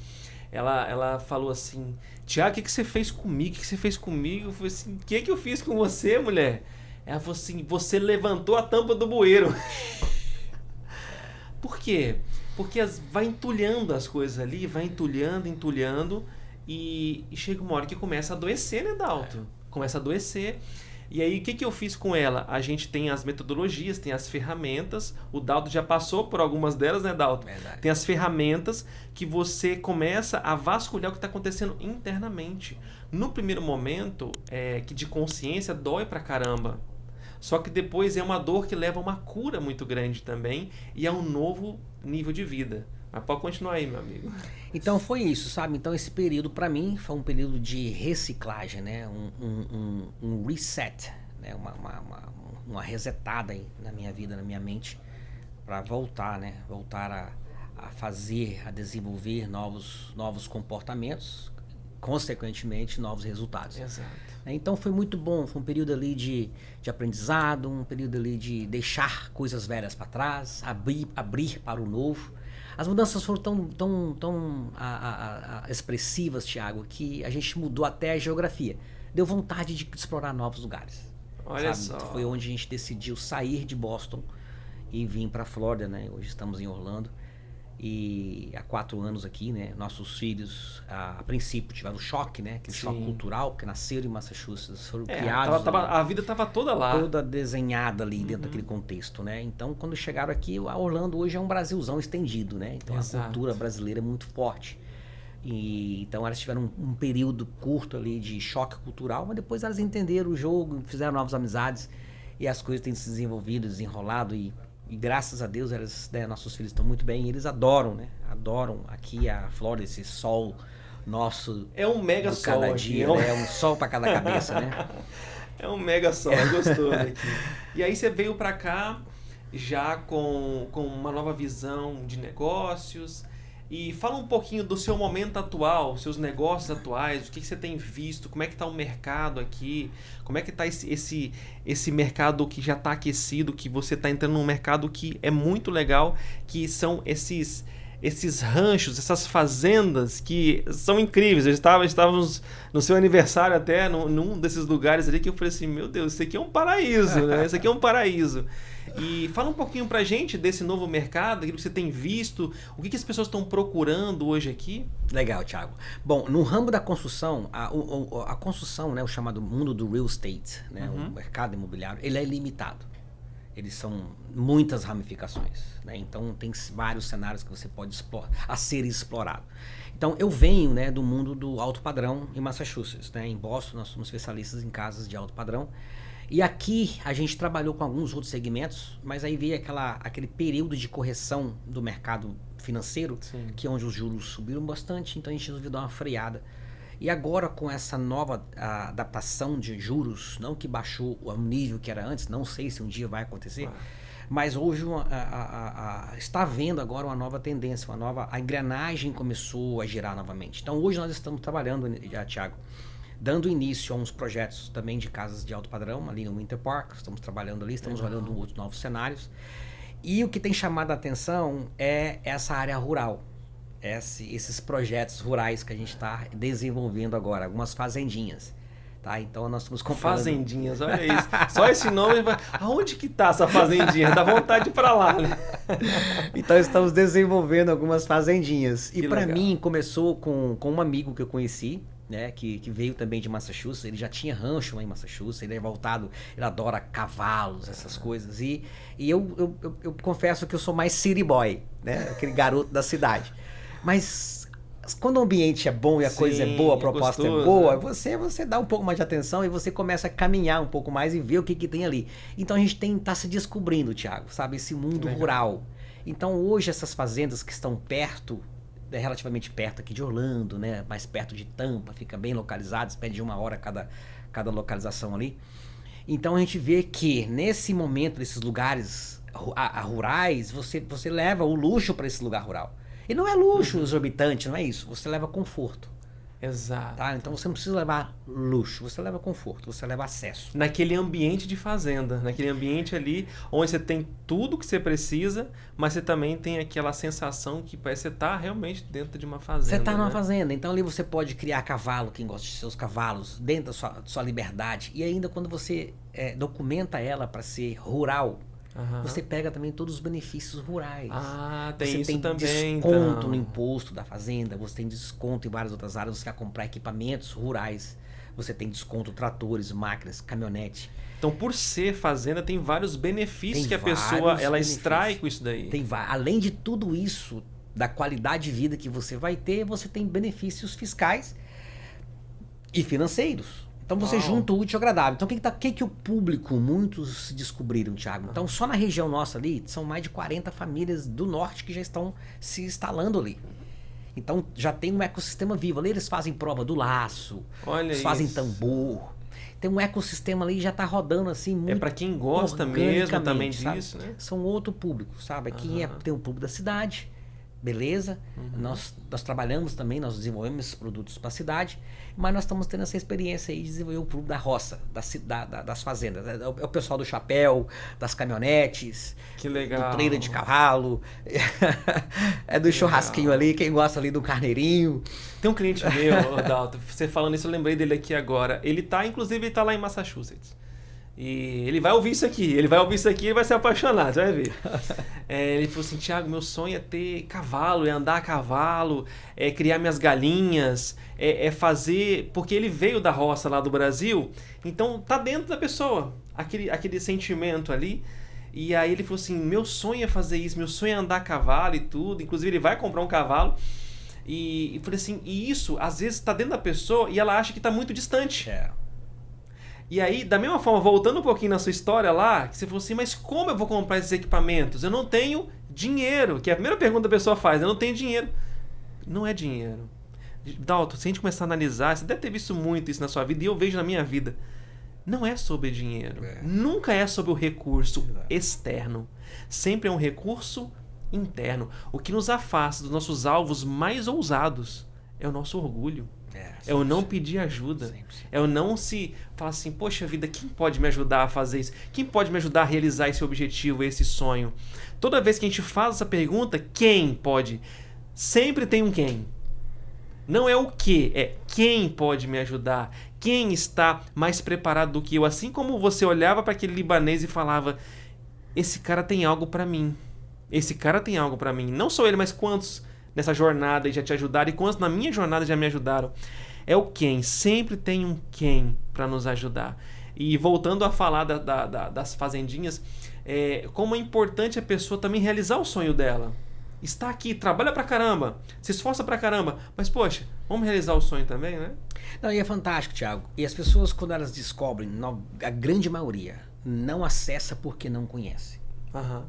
B: Ela falou assim, Tiago, o que você fez comigo? O que você fez comigo? Eu falei assim, o que eu fiz com você, mulher? Ela falou assim, você levantou a tampa do bueiro. Por quê? Porque vai entulhando as coisas ali, vai entulhando e chega uma hora que começa a adoecer, né, Dalton? Começa a adoecer. E aí, o que eu fiz com ela? A gente tem as metodologias, tem as ferramentas. O Dalton já passou por algumas delas, né, Dalton?
A: Verdade.
B: Tem as ferramentas que você começa a vasculhar o que está acontecendo internamente. No primeiro momento, que de consciência dói pra caramba. Só que depois é uma dor que leva a uma cura muito grande também e a um novo nível de vida. Mas pode continuar aí, meu amigo.
A: Então foi isso, sabe? Então esse período para mim foi um período de reciclagem, né? Um reset, né? Uma resetada aí na minha vida, na minha mente, para voltar, né? Voltar a fazer, a desenvolver novos comportamentos, consequentemente novos resultados.
B: Exato.
A: Então foi muito bom, foi um período ali de aprendizado, um período ali de deixar coisas velhas para trás, abrir para o novo. As mudanças foram tão expressivas, Thiago, que a gente mudou até a geografia. Deu vontade de explorar novos lugares.
B: Olha
A: sabe?
B: só.
A: Foi onde a gente decidiu sair de Boston e vir para a Flórida, né? Hoje estamos em Orlando. E há 4 anos aqui, né? Nossos filhos, a princípio, tiveram choque, né? Aquele choque cultural, porque nasceram em Massachusetts, foram criados.
B: A vida estava toda lá.
A: Toda desenhada ali dentro daquele contexto, né? Então, quando chegaram aqui, a Orlando hoje é um Brasilzão estendido, né? Então,
B: Exato.
A: A cultura brasileira é muito forte. E, então, elas tiveram um período curto ali de choque cultural, mas depois elas entenderam o jogo, fizeram novas amizades e as coisas têm se desenvolvido, desenrolado e graças a Deus, né, nossos filhos estão muito bem. E eles adoram, né? Adoram aqui a Flórida, esse sol nosso.
B: É um mega sol
A: cada
B: aqui.
A: dia, né? É um sol para cada cabeça, né?
B: É um mega sol, gostoso aqui. E aí você veio para cá já com uma nova visão de negócios. E fala um pouquinho do seu momento atual, seus negócios atuais, o que você tem visto, como é que está o mercado aqui, como é que está esse mercado que já está aquecido, que você está entrando num mercado que é muito legal, que são esses ranchos, essas fazendas que são incríveis. Estávamos no seu aniversário até, num desses lugares ali que eu falei assim, meu Deus, isso aqui é um paraíso, né? Isso aqui é um paraíso. E fala um pouquinho pra gente desse novo mercado, aquilo que você tem visto, o que as pessoas estão procurando hoje aqui? Legal,
A: Thiago. Bom, no ramo da construção, a construção, né, o chamado mundo do real estate, né, o mercado imobiliário, ele é ilimitado. Eles são muitas ramificações, né? Então tem vários cenários que você pode ser explorado. Então eu venho, né, do mundo do alto padrão em Massachusetts, né? Em Boston nós somos especialistas em casas de alto padrão. E aqui a gente trabalhou com alguns outros segmentos, mas aí veio aquele período de correção do mercado financeiro,
B: Sim.
A: que é onde os juros subiram bastante, então a gente resolveu dar uma freada. E agora com essa nova adaptação de juros, não que baixou o nível que era antes, não sei se um dia vai acontecer, mas hoje está havendo agora uma nova tendência, a engrenagem começou a girar novamente. Então hoje nós estamos trabalhando, Thiago, dando início a uns projetos também de casas de alto padrão, ali no Winter Park, estamos trabalhando ali, estamos olhando outros novos cenários. E o que tem chamado a atenção é essa área rural, esses projetos rurais que a gente está desenvolvendo agora, algumas fazendinhas. Tá? Então nós estamos comprando...
B: Fazendinhas, olha isso. Só esse nome, aonde que tá essa fazendinha? Dá vontade de ir pra lá, né?
A: Então estamos desenvolvendo algumas fazendinhas. E
B: Que
A: para
B: legal.
A: mim começou com um amigo que eu conheci, né, que veio também de Massachusetts. Ele já tinha rancho lá em Massachusetts, ele é voltado, ele adora cavalos, essas coisas. E eu confesso que eu sou mais city boy, né, aquele garoto da cidade. Mas quando o ambiente é bom e a coisa é boa, a proposta
B: gostoso,
A: é boa,
B: né?
A: você dá um pouco mais de atenção e você começa a caminhar um pouco mais e ver o que tem ali. Então a gente tá se descobrindo, Thiago, sabe, esse mundo
B: Legal.
A: rural. Então hoje essas fazendas que estão perto, relativamente perto aqui de Orlando, né, mais perto de Tampa, fica bem localizadas, pede 1 hora cada localização ali. Então a gente vê que nesse momento, nesses lugares rurais, você leva o luxo para esse lugar rural. E não é luxo exorbitante, não é isso. Você leva conforto,
B: Exato.
A: tá? Então você não precisa levar luxo, você leva conforto, você leva acesso.
B: Naquele ambiente de fazenda, naquele ambiente ali onde você tem tudo que você precisa, mas você também tem aquela sensação que parece que você tá realmente dentro de uma fazenda.
A: Você está numa
B: né?
A: fazenda, então ali você pode criar cavalo, quem gosta de seus cavalos, dentro da sua liberdade. E ainda quando você documenta ela para ser rural,
B: Aham.
A: você pega também todos os benefícios rurais.
B: Ah, tem
A: Você
B: isso
A: tem
B: também,
A: desconto
B: então.
A: no imposto da fazenda, você tem desconto em várias outras áreas, você vai comprar equipamentos rurais, você tem desconto tratores, máquinas, caminhonete.
B: Então, por ser fazenda, tem vários benefícios
A: Tem
B: que a pessoa
A: vários
B: ela
A: benefícios.
B: extrai com isso daí.
A: Além de tudo isso, da qualidade de vida que você vai ter, você tem benefícios fiscais e financeiros. Então você
B: Uau.
A: junta o útil ao agradável. Então o que o público, muitos descobriram, Thiago? Então só na região nossa ali, são mais de 40 famílias do norte que já estão se instalando ali. Então já tem um ecossistema vivo. Ali eles fazem prova do laço,
B: Olha
A: eles fazem
B: isso.
A: tambor. Tem um ecossistema ali que já está rodando assim muito
B: É para quem gosta mesmo também
A: organicamente, sabe?
B: disso, né?
A: São outro público, sabe? Aqui
B: Aham.
A: tem um público da cidade, beleza?
B: Uhum.
A: Nós trabalhamos também, nós desenvolvemos esses produtos para a cidade, mas nós estamos tendo essa experiência aí de desenvolver o público da roça, das fazendas. É o pessoal do chapéu, das caminhonetes,
B: Que legal.
A: do trailer de cavalo, é do churrasquinho ali, quem gosta ali do carneirinho.
B: Tem um cliente meu, Dalton, você falando isso, eu lembrei dele aqui agora. Inclusive, ele tá lá em Massachusetts. E ele vai ouvir isso aqui, ele vai se apaixonar, você vai ver. Ele falou assim, Thiago, meu sonho é ter cavalo, é andar a cavalo, é criar minhas galinhas, é fazer... Porque ele veio da roça lá do Brasil, então tá dentro da pessoa, aquele sentimento ali. E aí ele falou assim, meu sonho é fazer isso, meu sonho é andar a cavalo e tudo. Inclusive ele vai comprar um cavalo. E falei assim, e isso às vezes tá dentro da pessoa e ela acha que tá muito distante. E aí, da mesma forma, voltando um pouquinho na sua história lá, que você falou assim, mas como eu vou comprar esses equipamentos? Eu não tenho dinheiro, que é a primeira pergunta que a pessoa faz, eu não tenho dinheiro. Não é dinheiro. Dalton, se a gente começar a analisar, você deve ter visto muito isso na sua vida, e eu vejo na minha vida. Não é sobre dinheiro. Nunca é sobre o recurso externo. Sempre é um recurso interno. O que nos afasta dos nossos alvos mais ousados é o nosso orgulho. É o não pedir ajuda. É o não se falar assim, poxa vida, quem pode me ajudar a fazer isso? Quem pode me ajudar a realizar esse objetivo, esse sonho? Toda vez que a gente faz essa pergunta, quem pode? Sempre tem um quem. Não é o que, é quem pode me ajudar? Quem está mais preparado do que eu? Assim como você olhava para aquele libanês e falava, esse cara tem algo para mim. Esse cara tem algo para mim. Não só ele, mas quantos nessa jornada já te ajudaram e quantos na minha jornada já me ajudaram. É o quem. Sempre tem um quem para nos ajudar. E voltando a falar das fazendinhas, como é importante a pessoa também realizar o sonho dela. Está aqui, trabalha pra caramba, se esforça pra caramba, mas poxa, vamos realizar o sonho também, né?
A: Não, e é fantástico, Thiago. E as pessoas, quando elas descobrem, a grande maioria, não acessa porque não conhece.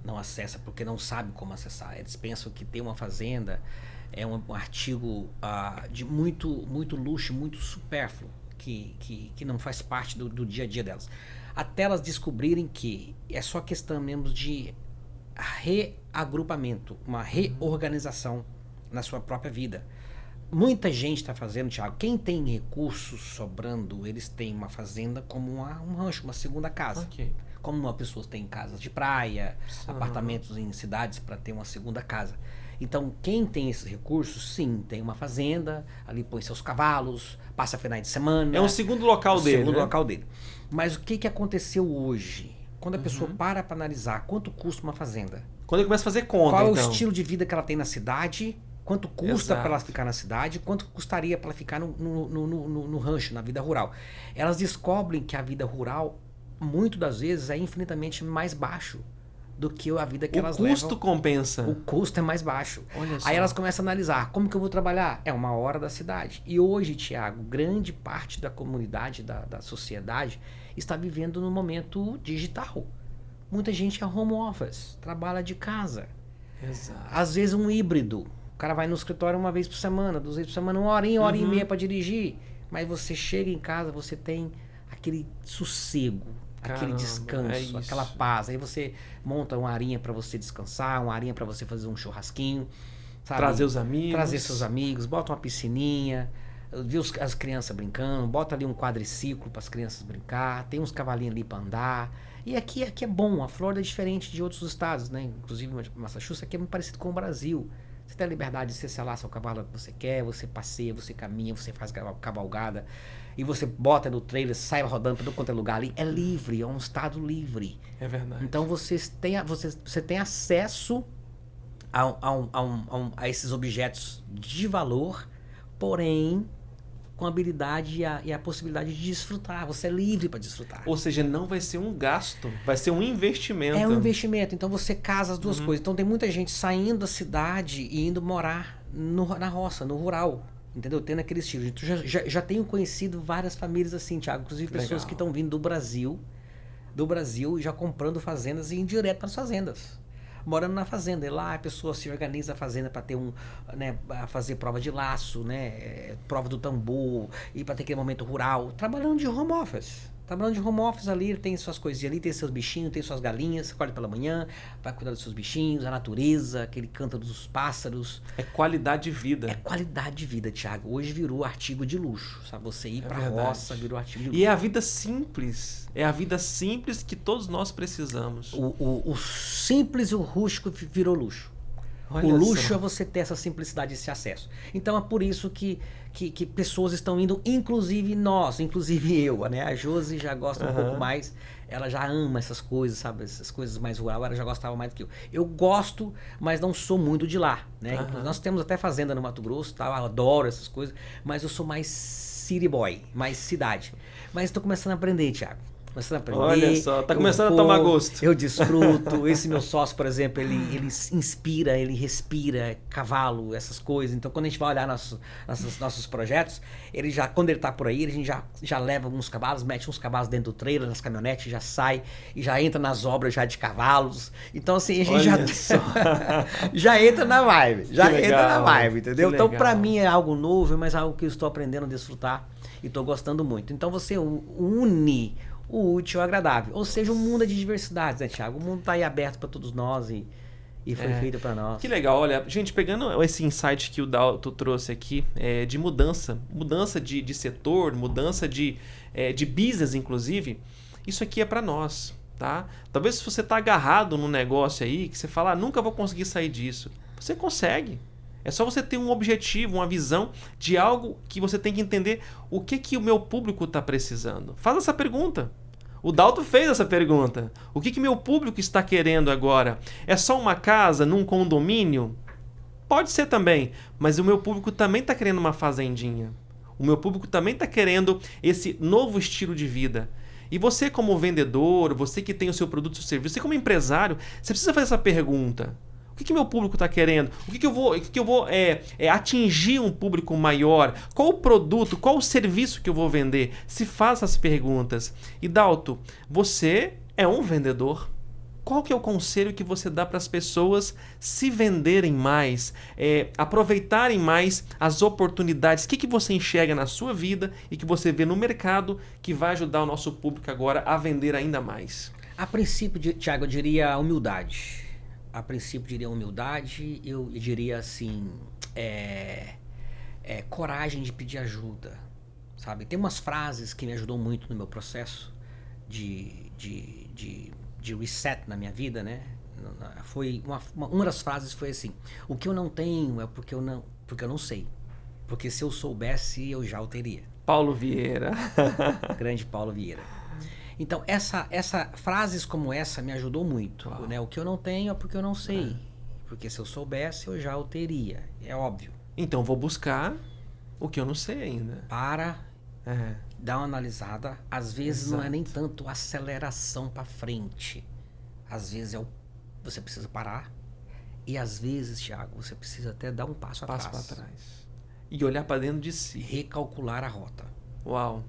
A: Não acessa porque não sabe como acessar. Eles pensam que ter uma fazenda é um artigo de muito luxo, muito supérfluo, que não faz parte do dia a dia delas. Até elas descobrirem que é só questão mesmo de reagrupamento, uma reorganização na sua própria vida. Muita gente está fazendo, Thiago, quem tem recursos sobrando, eles têm uma fazenda como um rancho, uma segunda casa.
B: Ok.
A: Como uma pessoa tem casas de praia, apartamentos em cidades para ter uma segunda casa. Então, quem tem esses recursos, sim, tem uma fazenda, ali põe seus cavalos, passa finais de semana.
B: É um segundo local dele,
A: segundo
B: né?
A: local dele. Mas o que aconteceu hoje? Quando a pessoa para analisar quanto custa uma fazenda,
B: Quando ele começa a fazer conta,
A: qual é
B: então.
A: o estilo de vida que ela tem na cidade, quanto custa
B: Exato.
A: para ela ficar na cidade, quanto custaria para ela ficar no rancho, na vida rural. Elas descobrem que a vida rural, muitas das vezes, é infinitamente mais baixo do que a vida que elas
B: O custo
A: levam.
B: compensa.
A: O custo é mais baixo.
B: Olha só.
A: Aí elas começam a analisar, como que eu vou trabalhar? É 1 hora da cidade. E hoje, Tiago, grande parte da comunidade, da sociedade, está vivendo no momento digital. Muita gente é home office, trabalha de casa.
B: Exato.
A: Às vezes um híbrido. O cara vai no escritório 1 vez por semana, 2 vezes por semana, 1 hora e meia para dirigir. Mas você chega em casa, você tem aquele sossego, aquele
B: Caramba,
A: descanso,
B: é isso.
A: aquela paz. Aí você monta uma arinha para você descansar, uma arinha para você fazer um churrasquinho, sabe?
B: Trazer os amigos.
A: Trazer seus amigos, bota uma piscininha, vê as crianças brincando, bota ali um quadriciclo para as crianças brincar, tem uns cavalinhos ali para andar. E aqui é bom, a Flórida é diferente de outros estados, né? Inclusive Massachusetts, aqui é muito parecido com o Brasil. Você tem a liberdade de você selar seu cavalo que você quer, você passeia, você caminha, você faz cavalgada, e você bota no trailer, sai rodando para todo quanto é lugar ali. É livre, é um estado livre.
B: É verdade.
A: Então você tem acesso a esses objetos de valor, porém com a habilidade e a possibilidade de desfrutar. Você é livre para desfrutar.
B: Ou seja, não vai ser um gasto, vai ser um investimento.
A: É um investimento, então você casa as duas coisas. Então tem muita gente saindo da cidade e indo morar na roça, no rural. Entendeu? Tendo aquele estilo. Então, já tenho conhecido várias famílias assim, Thiago. Inclusive pessoas
B: Legal.
A: que estão vindo do Brasil, já comprando fazendas e indo direto para as fazendas. Morando na fazenda. E lá a pessoa se organiza a fazenda para ter fazer prova de laço, né? Prova do tambor, e para ter aquele momento rural. Trabalhando de home office. Trabalhando de home office ali, ele tem suas coisinhas ali, tem seus bichinhos, tem suas galinhas, acorda pela manhã, vai cuidar dos seus bichinhos, a natureza, aquele canto dos pássaros.
B: É qualidade de vida.
A: É qualidade de vida, Thiago. Hoje virou artigo de luxo, sabe? Você ir pra
B: verdade.
A: roça virou artigo de luxo.
B: E é a vida simples. É a vida simples que todos nós precisamos.
A: O simples e o rústico virou luxo.
B: Olha
A: O luxo
B: só.
A: é você ter essa simplicidade, esse acesso. Então é por isso que pessoas estão indo, inclusive nós, inclusive eu, né? A Josi já gosta um pouco mais, ela já ama essas coisas, sabe? Essas coisas mais rurais, ela já gostava mais do que eu. Eu gosto, mas não sou muito de lá, né? Nós temos até fazenda no Mato Grosso, tá? Eu adoro essas coisas, mas eu sou mais city boy, mais cidade. Mas estou começando a aprender, Thiago. Começando a aprender.
B: Olha só, tá começando a tomar gosto.
A: Eu desfruto. Esse meu sócio, por exemplo, ele inspira, ele respira cavalo, essas coisas. Então, quando a gente vai olhar nossos projetos, ele já, quando ele tá por aí, a gente já leva alguns cavalos, mete uns cavalos dentro do trailer, nas caminhonetes, já sai e já entra nas obras já de cavalos. Então, assim, a gente
B: Olha só.
A: já entra na vibe. Já
B: Que
A: entra na
B: legal,
A: vibe, entendeu?
B: que
A: Então,
B: legal.
A: pra mim é algo novo, mas é algo que eu estou aprendendo a desfrutar e estou gostando muito. Então, você une o útil ao agradável. Ou seja, um mundo é de diversidades, né, Thiago? O mundo tá aí aberto para todos nós e foi feito para nós.
B: Que legal, olha, gente, pegando esse insight que o Dalto trouxe aqui, de mudança de setor, mudança de business, inclusive, isso aqui é para nós, tá? Talvez se você tá agarrado num negócio aí, que você fala, nunca vou conseguir sair disso, você consegue. É só você ter um objetivo, uma visão de algo que você tem que entender o que o meu público está precisando. Faz essa pergunta. O Dalto fez essa pergunta. O que meu público está querendo agora? É só uma casa num condomínio? Pode ser também, mas o meu público também está querendo uma fazendinha. O meu público também está querendo esse novo estilo de vida. E você como vendedor, você que tem o seu produto, o seu serviço, você como empresário, você precisa fazer essa pergunta. O que meu público está querendo? O que eu vou atingir um público maior? Qual o produto, qual o serviço que eu vou vender? Se faça as perguntas. E Dalto, você é um vendedor. Qual que é o conselho que você dá para as pessoas se venderem mais, aproveitarem mais as oportunidades? O que você enxerga na sua vida e que você vê no mercado que vai ajudar o nosso público agora a vender ainda mais?
A: A princípio, Thiago, eu diria humildade. A princípio, diria humildade, eu diria assim, coragem de pedir ajuda, sabe? Tem umas frases que me ajudou muito no meu processo de reset na minha vida, né? Foi uma das frases foi assim: o que eu não tenho é porque eu não sei. Porque se eu soubesse, eu já o teria.
B: Paulo Vieira.
A: Grande Paulo Vieira. Então, frases como essa me ajudou muito. Né? O que eu não tenho é porque eu não sei. Porque se eu soubesse, eu já o teria. É óbvio.
B: Então, vou buscar o que eu não sei ainda.
A: Para, dar uma analisada. Às vezes não é nem tanto aceleração para frente. Às vezes você precisa parar. E às vezes, Thiago, você precisa até dar um passo atrás.
B: Passo para trás. E olhar para dentro de si.
A: Recalcular a rota.
B: Uau.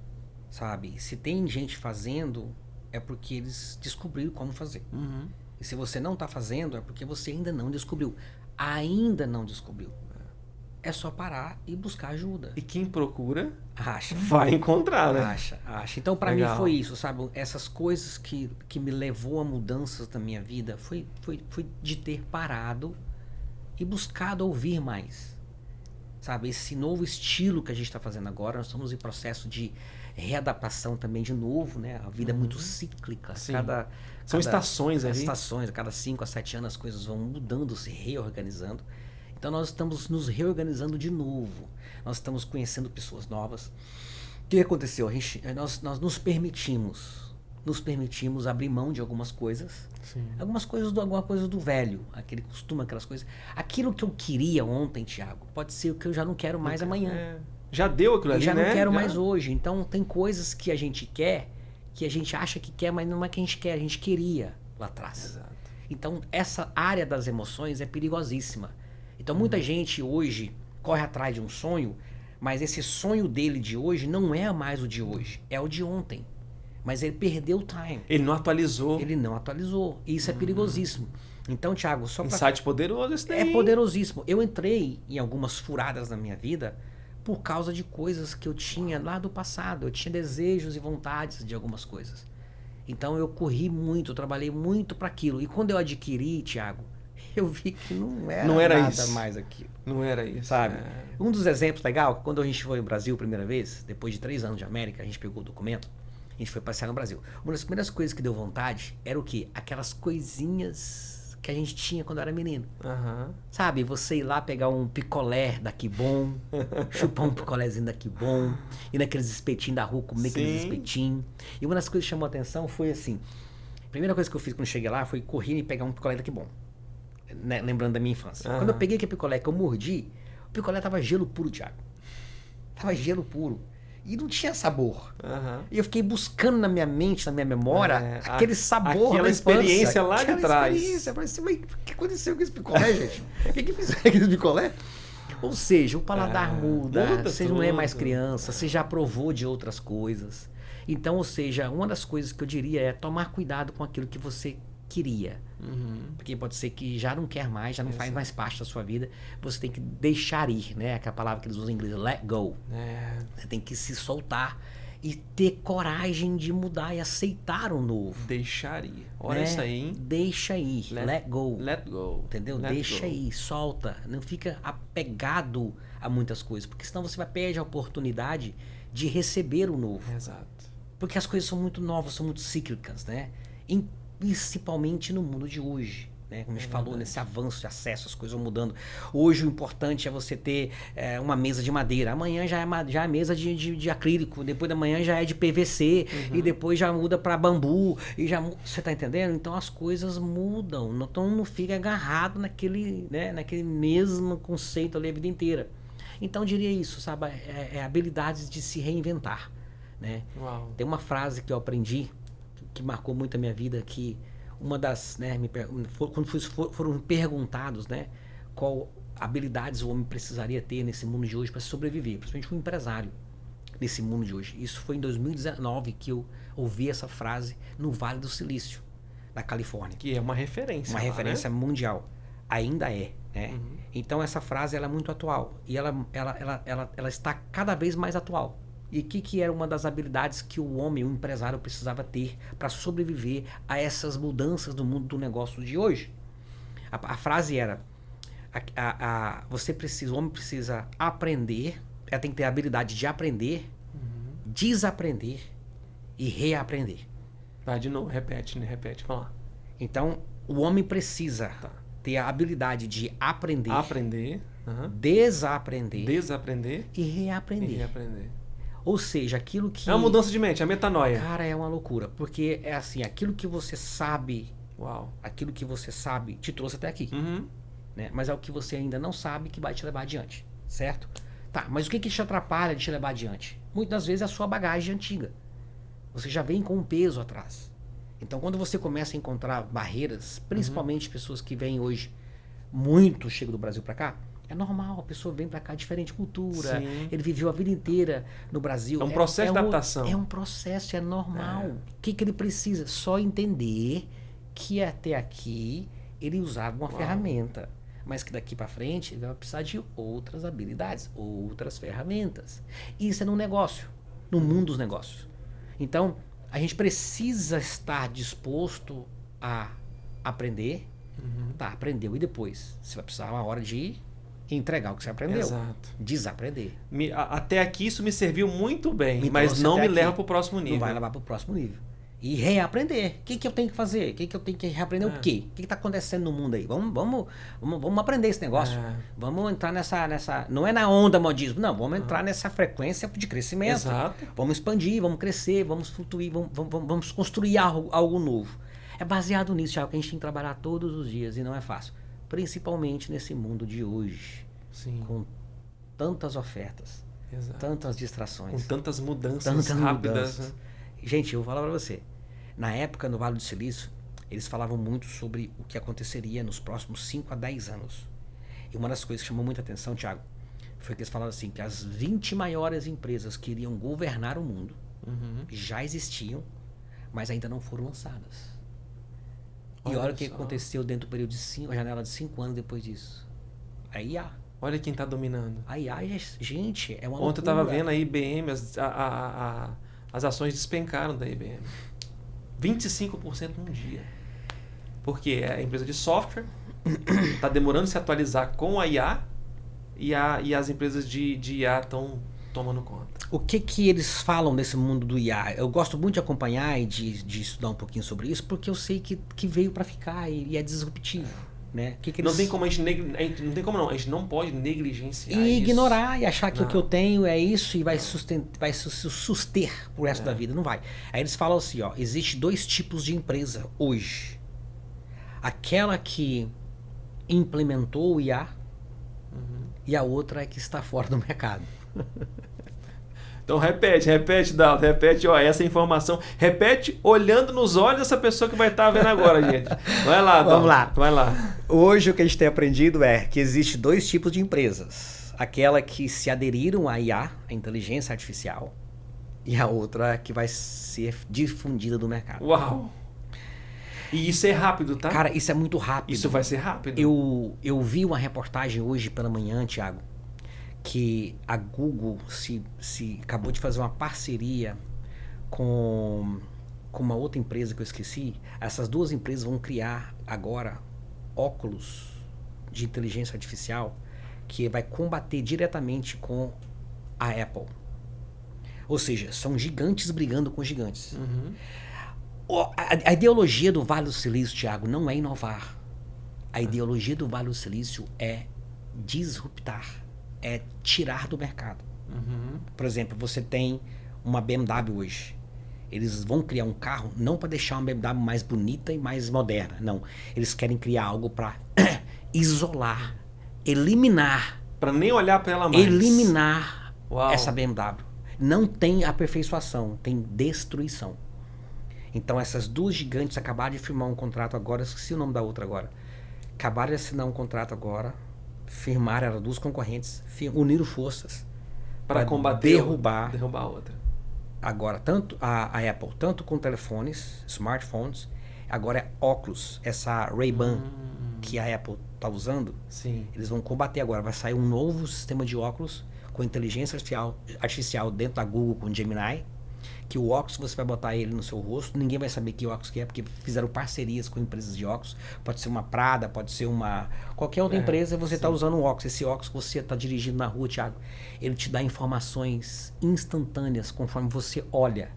A: Sabe? Se tem gente fazendo, é porque eles descobriram como fazer.
B: Uhum.
A: E se você não está fazendo, é porque você ainda não descobriu. Ainda não descobriu. É só parar e buscar ajuda.
B: E quem procura,
A: acha.
B: Vai encontrar, né?
A: Acha. Então, para mim foi isso, sabe? Essas coisas que me levou a mudanças na minha vida foi de ter parado e buscado ouvir mais. Sabe? Esse novo estilo que a gente está fazendo agora, nós estamos em processo de readaptação também de novo, né? A vida é muito cíclica.
B: São estações ali.
A: Estações, a cada 5 a 7 anos as coisas vão mudando, se reorganizando. Então nós estamos nos reorganizando de novo. Nós estamos conhecendo pessoas novas. O que aconteceu? Nós nos permitimos abrir mão de algumas coisas.
B: Sim.
A: Alguma coisa do velho, aquele costume, aquelas coisas. Aquilo que eu queria ontem, Thiago, pode ser o que eu já não quero mais amanhã.
B: Já deu aquilo ali,
A: né? Já não quero
B: já.
A: mais hoje. Então tem coisas que a gente quer, que a gente acha que quer, mas não é que a gente quer, a gente queria lá atrás.
B: Exato.
A: Então essa área das emoções é perigosíssima. Então muita gente hoje corre atrás de um sonho, mas esse sonho dele de hoje não é mais o de hoje, é o de ontem. Mas ele perdeu o time.
B: Ele não atualizou.
A: E isso é perigosíssimo. Então, Thiago, só para...
B: Insight poderoso esse daí.
A: É poderosíssimo. Eu entrei em algumas furadas na minha vida por causa de coisas que eu tinha lá do passado. Eu tinha desejos e vontades de algumas coisas. Então eu corri muito, eu trabalhei muito para aquilo. E quando eu adquiri, Thiago, eu vi que não era nada
B: isso.
A: mais aquilo.
B: Não era isso.
A: Sabe? Um dos exemplos legal, quando a gente foi ao Brasil a primeira vez, depois de 3 anos de América, a gente pegou o documento, a gente foi passear no Brasil. Uma das primeiras coisas que deu vontade era o quê? Aquelas coisinhas que a gente tinha quando era menino.
B: Uhum.
A: Sabe? Você ir lá pegar um picolé daqui bom, chupar um picolézinho daqui bom, ir naqueles espetinhos da rua, comer aqueles espetinhos. E uma das coisas que chamou a atenção foi assim, a primeira coisa que eu fiz quando cheguei lá foi correr e pegar um picolé daqui bom. Né? Lembrando da minha infância. Quando eu peguei aquele picolé que eu mordi, o picolé tava gelo puro, Thiago. Tava gelo puro. E não tinha sabor. E eu fiquei buscando na minha mente, na minha memória, aquele sabor.
B: Aquela experiência lá de trás.
A: Experiência. Eu falei assim, mas o que aconteceu com esse picolé, gente? O que fizeram com esse picolé? Ou seja, o paladar muda, você não é mais criança, você já provou de outras coisas. Então, ou seja, uma das coisas que eu diria é tomar cuidado com aquilo que você queria. Porque pode ser que já não quer mais, já não faz mais parte da sua vida. Você tem que deixar ir, né? Aquela palavra que eles usam em inglês, let go. Você tem que se soltar e ter coragem de mudar e aceitar o novo.
B: Deixar ir. Olha isso aí, hein?
A: Deixa ir, let go.
B: Let go.
A: Entendeu? Deixa ir, solta. Não fica apegado a muitas coisas, porque senão você vai perder a oportunidade de receber o novo.
B: Exato.
A: Porque as coisas são muito novas, são muito cíclicas, né? Principalmente no mundo de hoje, né? Como a gente falou, nesse avanço de acesso, as coisas vão mudando. Hoje o importante é você ter uma mesa de madeira. Amanhã já é mesa de acrílico, depois da manhã já é de PVC, e depois já muda para bambu. Você tá entendendo? Então as coisas mudam, então não fica agarrado naquele mesmo conceito ali a vida inteira. Então eu diria isso, sabe? Habilidades de se reinventar, né?
B: Uau.
A: Tem uma frase que eu aprendi que marcou muito a minha vida, que uma das, né, quando foram perguntados, né, qual habilidades o homem precisaria ter nesse mundo de hoje para sobreviver, principalmente um empresário nesse mundo de hoje. Isso foi em 2019 que eu ouvi essa frase no Vale do Silício, na Califórnia.
B: Que é uma referência.
A: Uma referência mundial. Ainda é, né? Então essa frase ela é muito atual e ela está cada vez mais atual. E o que era uma das habilidades que o homem, o empresário, precisava ter para sobreviver a essas mudanças do mundo do negócio de hoje? A frase era, o homem precisa aprender, tem que ter a habilidade de aprender, desaprender e reaprender.
B: Vai de novo, repete, fala.
A: Então, O homem precisa ter a habilidade de aprender, desaprender e reaprender. Ou seja, aquilo que...
B: É uma mudança de mente, a metanoia.
A: Cara, é uma loucura. Porque é assim, aquilo que você sabe...
B: Uau.
A: Aquilo que você sabe te trouxe até aqui. Né? Mas é o que você ainda não sabe que vai te levar adiante. Certo? Tá, mas o que te atrapalha de te levar adiante? Muitas vezes é a sua bagagem antiga. Você já vem com um peso atrás. Então, quando você começa a encontrar barreiras, principalmente pessoas que vêm hoje muito, chegam do Brasil para cá, é normal, a pessoa vem para cá, diferente cultura, ele viveu a vida inteira no Brasil.
B: É um processo de adaptação.
A: É um processo, é normal. O que ele precisa? Só entender que até aqui ele usava uma ferramenta, mas que daqui para frente ele vai precisar de outras habilidades, outras ferramentas. Isso é no negócio, no mundo dos negócios. Então, a gente precisa estar disposto a aprender. Tá, aprendeu. E depois? Você vai precisar uma hora de entregar o que você aprendeu.
B: Exato.
A: Desaprender.
B: Até aqui isso me serviu muito bem, mas não me leva para o próximo nível.
A: Não vai levar para o próximo nível. E reaprender. O que eu tenho que fazer? O que eu tenho que reaprender? O quê? O que está acontecendo no mundo aí? Vamos aprender esse negócio. Vamos entrar nessa... Não é na onda modismo. Não, vamos entrar nessa frequência de crescimento.
B: Exato.
A: Vamos expandir, vamos crescer, vamos flutuir, vamos construir algo novo. É baseado nisso, é algo que a gente tem que trabalhar todos os dias e não é fácil. Principalmente nesse mundo de hoje.
B: Sim.
A: Com tantas ofertas, tantas distrações.
B: Com tantas mudanças rápidas. Né?
A: Gente, eu vou falar pra você. Na época, no Vale do Silício, eles falavam muito sobre o que aconteceria nos próximos 5 a 10 anos. E uma das coisas que chamou muita atenção, Thiago, foi que eles falaram assim, que as 20 maiores empresas que iriam governar o mundo já existiam, mas ainda não foram lançadas. E olha o que aconteceu dentro do período de janela de 5 anos depois disso. A IA.
B: Olha quem está dominando.
A: A IA, gente, é uma
B: Ontem eu estava vendo a IBM, as ações despencaram da IBM. 25% num dia. Porque é a empresa de software, está demorando se atualizar com a IA e as empresas de IA estão tomando conta.
A: O que eles falam desse mundo do IA? Eu gosto muito de acompanhar e de estudar um pouquinho sobre isso, porque eu sei que veio para ficar e é disruptivo. Né? Que eles...
B: Não tem como a gente não pode negligenciar
A: e
B: isso.
A: Ignorar e achar que o que eu tenho é isso e vai suster pro resto da vida. Não vai. Aí eles falam assim, ó, existe 2 tipos de empresa hoje. Aquela que implementou o IA e a outra é que está fora do mercado.
B: Então repete, Dalton, ó, essa informação. Repete olhando nos olhos dessa pessoa que vai estar vendo agora, gente. Vai lá, Dalton.
A: Vamos lá.
B: Vai lá.
A: Hoje o que a gente tem aprendido é que existe 2 tipos de empresas. Aquela que se aderiram à IA, a inteligência artificial, e a outra que vai ser difundida do mercado.
B: Uau! E isso é rápido, tá?
A: Cara, isso é muito rápido.
B: Isso vai ser rápido.
A: Eu vi uma reportagem hoje pela manhã, Thiago, que a Google se acabou de fazer uma parceria com uma outra empresa que eu esqueci. Essas 2 empresas vão criar agora óculos de inteligência artificial que vai combater diretamente com a Apple. Ou seja, são gigantes brigando com gigantes. A ideologia do Vale do Silício, Thiago, não é inovar. A ideologia do Vale do Silício é disruptar. É tirar do mercado. Por exemplo, você tem uma BMW hoje. Eles vão criar um carro não para deixar uma BMW mais bonita e mais moderna. Não. Eles querem criar algo para isolar, eliminar.
B: Para nem olhar para ela mais.
A: Eliminar essa BMW. Não tem aperfeiçoação, tem destruição. Então essas 2 gigantes acabaram de firmar um contrato agora. Esqueci o nome da outra agora. Acabaram de assinar um contrato agora. Firmaram, eram 2 concorrentes, uniram forças
B: para combater, derrubar a outra.
A: Agora, tanto a Apple, tanto com telefones, smartphones, agora é óculos, essa Ray-Ban que a Apple está usando, eles vão combater agora. Vai sair um novo sistema de óculos com inteligência artificial dentro da Google, com Gemini, que o óculos você vai botar ele no seu rosto, ninguém vai saber que óculos que é, porque fizeram parcerias com empresas de óculos. Pode ser uma Prada, pode ser qualquer outra empresa, você está usando um óculos. Esse óculos que você está dirigindo na rua, Thiago, ele te dá informações instantâneas conforme você olha.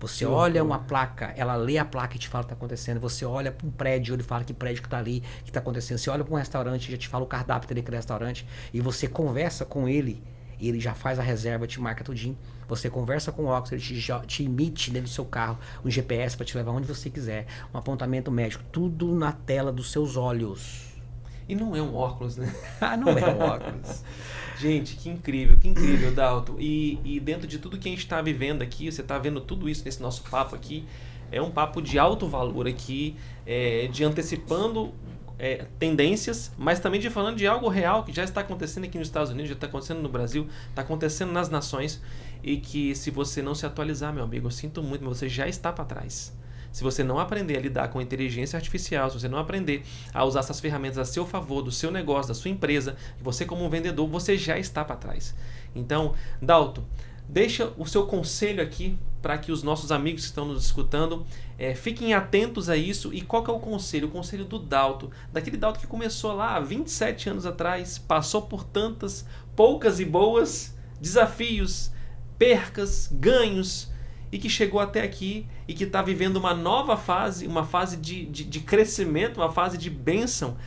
A: Você olha uma placa, ela lê a placa e te fala o que está acontecendo. Você olha para um prédio, ele fala que prédio que está ali, que está acontecendo. Você olha para um restaurante, já te fala o cardápio daquele restaurante. E você conversa com ele, e ele já faz a reserva, te marca tudinho. Você conversa com o óculos, ele te emite dentro do seu carro um GPS para te levar onde você quiser. Um apontamento médico, tudo na tela dos seus olhos.
B: E não é um óculos, né?
A: Não é um óculos.
B: Gente, que incrível, Dalton. E dentro de tudo que a gente está vivendo aqui, você está vendo tudo isso nesse nosso papo aqui, é um papo de alto valor aqui, de antecipando tendências, mas também de falando de algo real que já está acontecendo aqui nos Estados Unidos, já está acontecendo no Brasil, está acontecendo nas nações, e que se você não se atualizar, meu amigo, eu sinto muito, mas você já está para trás. Se você não aprender a lidar com a inteligência artificial, se você não aprender a usar essas ferramentas a seu favor, do seu negócio, da sua empresa, você como um vendedor, você já está para trás. Então, Dalton, deixa o seu conselho aqui para que os nossos amigos que estão nos escutando fiquem atentos a isso. E qual que é o conselho? O conselho do Dalton, daquele Dalton que começou lá há 27 anos atrás, passou por tantas poucas e boas desafios, percas, ganhos, e que chegou até aqui e que está vivendo uma nova fase, uma fase de crescimento, uma fase de bênção.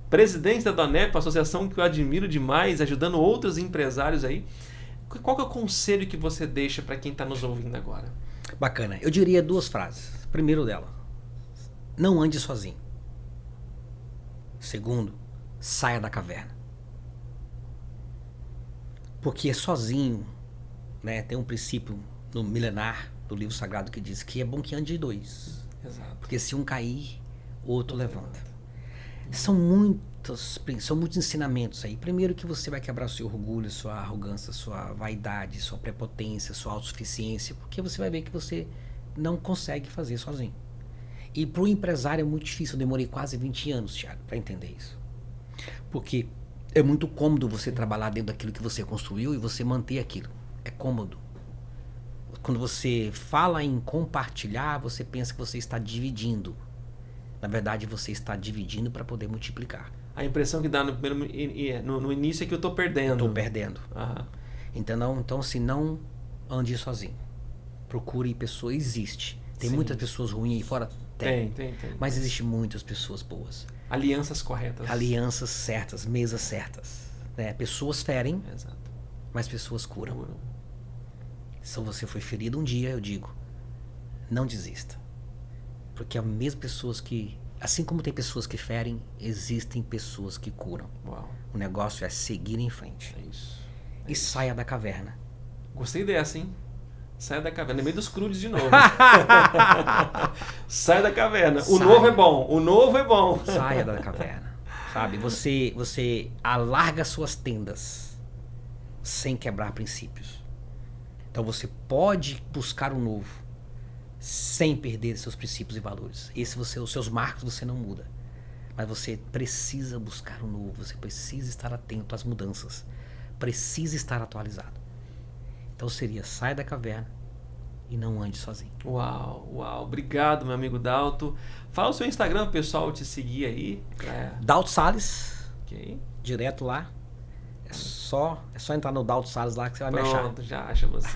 B: Presidente da Donep, uma associação que eu admiro demais, ajudando outros empresários aí. Qual que é o conselho que você deixa para quem está nos ouvindo agora?
A: Bacana. Eu diria 2 frases. Primeiro dela, não ande sozinho. Segundo, saia da caverna. Porque sozinho, né, tem um princípio no milenar do livro sagrado que diz que é bom que ande de 2.
B: Exato.
A: Porque se um cair, o outro levanta. São muitos ensinamentos aí. Primeiro que você vai quebrar o seu orgulho, sua arrogância, sua vaidade, sua prepotência, sua autossuficiência, porque você vai ver que você não consegue fazer sozinho. E para o empresário é muito difícil. Eu demorei quase 20 anos, Thiago, para entender isso. Porque é muito cômodo você trabalhar dentro daquilo que você construiu e você manter aquilo. É cômodo. Quando você fala em compartilhar, você pensa que você está dividindo. Na verdade, você está dividindo para poder multiplicar.
B: A impressão que dá no início é que eu estou perdendo.
A: Estou perdendo.
B: Aham.
A: Então, se não ande sozinho. Procure pessoas. Existe. Tem muitas pessoas ruins aí fora?
B: Tem.
A: Mas existem muitas pessoas boas.
B: Alianças corretas.
A: Alianças certas, mesas certas. Né? Pessoas ferem,
B: Exato.
A: mas pessoas curam. Se você foi ferido um dia, eu digo, não desista. Porque as mesmas pessoas que... Assim como tem pessoas que ferem, existem pessoas que curam.
B: Uau.
A: O negócio é seguir em frente.
B: É isso.
A: E saia da caverna.
B: Gostei dessa, hein? Saia da caverna. No meio dos crudes de novo. Saia da caverna. O novo é bom. O novo é bom.
A: Saia da caverna. Sabe? Você alarga suas tendas sem quebrar princípios. Então você pode buscar o novo sem perder seus princípios e valores. Os seus marcos você não muda. Mas você precisa buscar o novo. Você precisa estar atento às mudanças. Precisa estar atualizado. Então seria, saia da caverna e não ande sozinho.
B: Uau. Obrigado, meu amigo Dalton. Fala o seu Instagram pro pessoal te seguir aí.
A: Dalton Salles.
B: Ok.
A: Direto lá. É só entrar no Dalton Salles lá que você vai me achar.
B: Pronto, já acha você.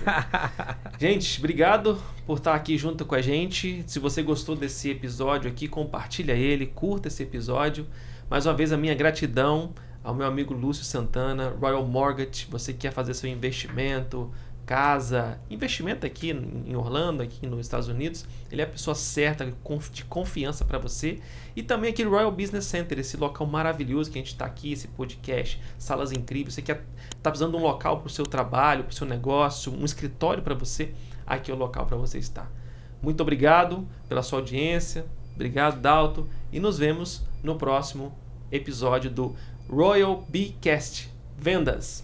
B: Gente, obrigado por estar aqui junto com a gente. Se você gostou desse episódio aqui, compartilha ele, curta esse episódio. Mais uma vez, a minha gratidão ao meu amigo Lúcio Santana, Royal Mortgage. Você que quer fazer seu investimento, casa, investimento aqui em Orlando, aqui nos Estados Unidos, ele é a pessoa certa, de confiança para você. E também aqui no Royal Business Center, esse local maravilhoso que a gente está aqui, esse podcast, salas incríveis. Você que está precisando de um local para o seu trabalho, para o seu negócio, um escritório para você, aqui é o local para você estar. Muito obrigado pela sua audiência, obrigado, Dalton, e nos vemos no próximo episódio do Royal Bcast Vendas.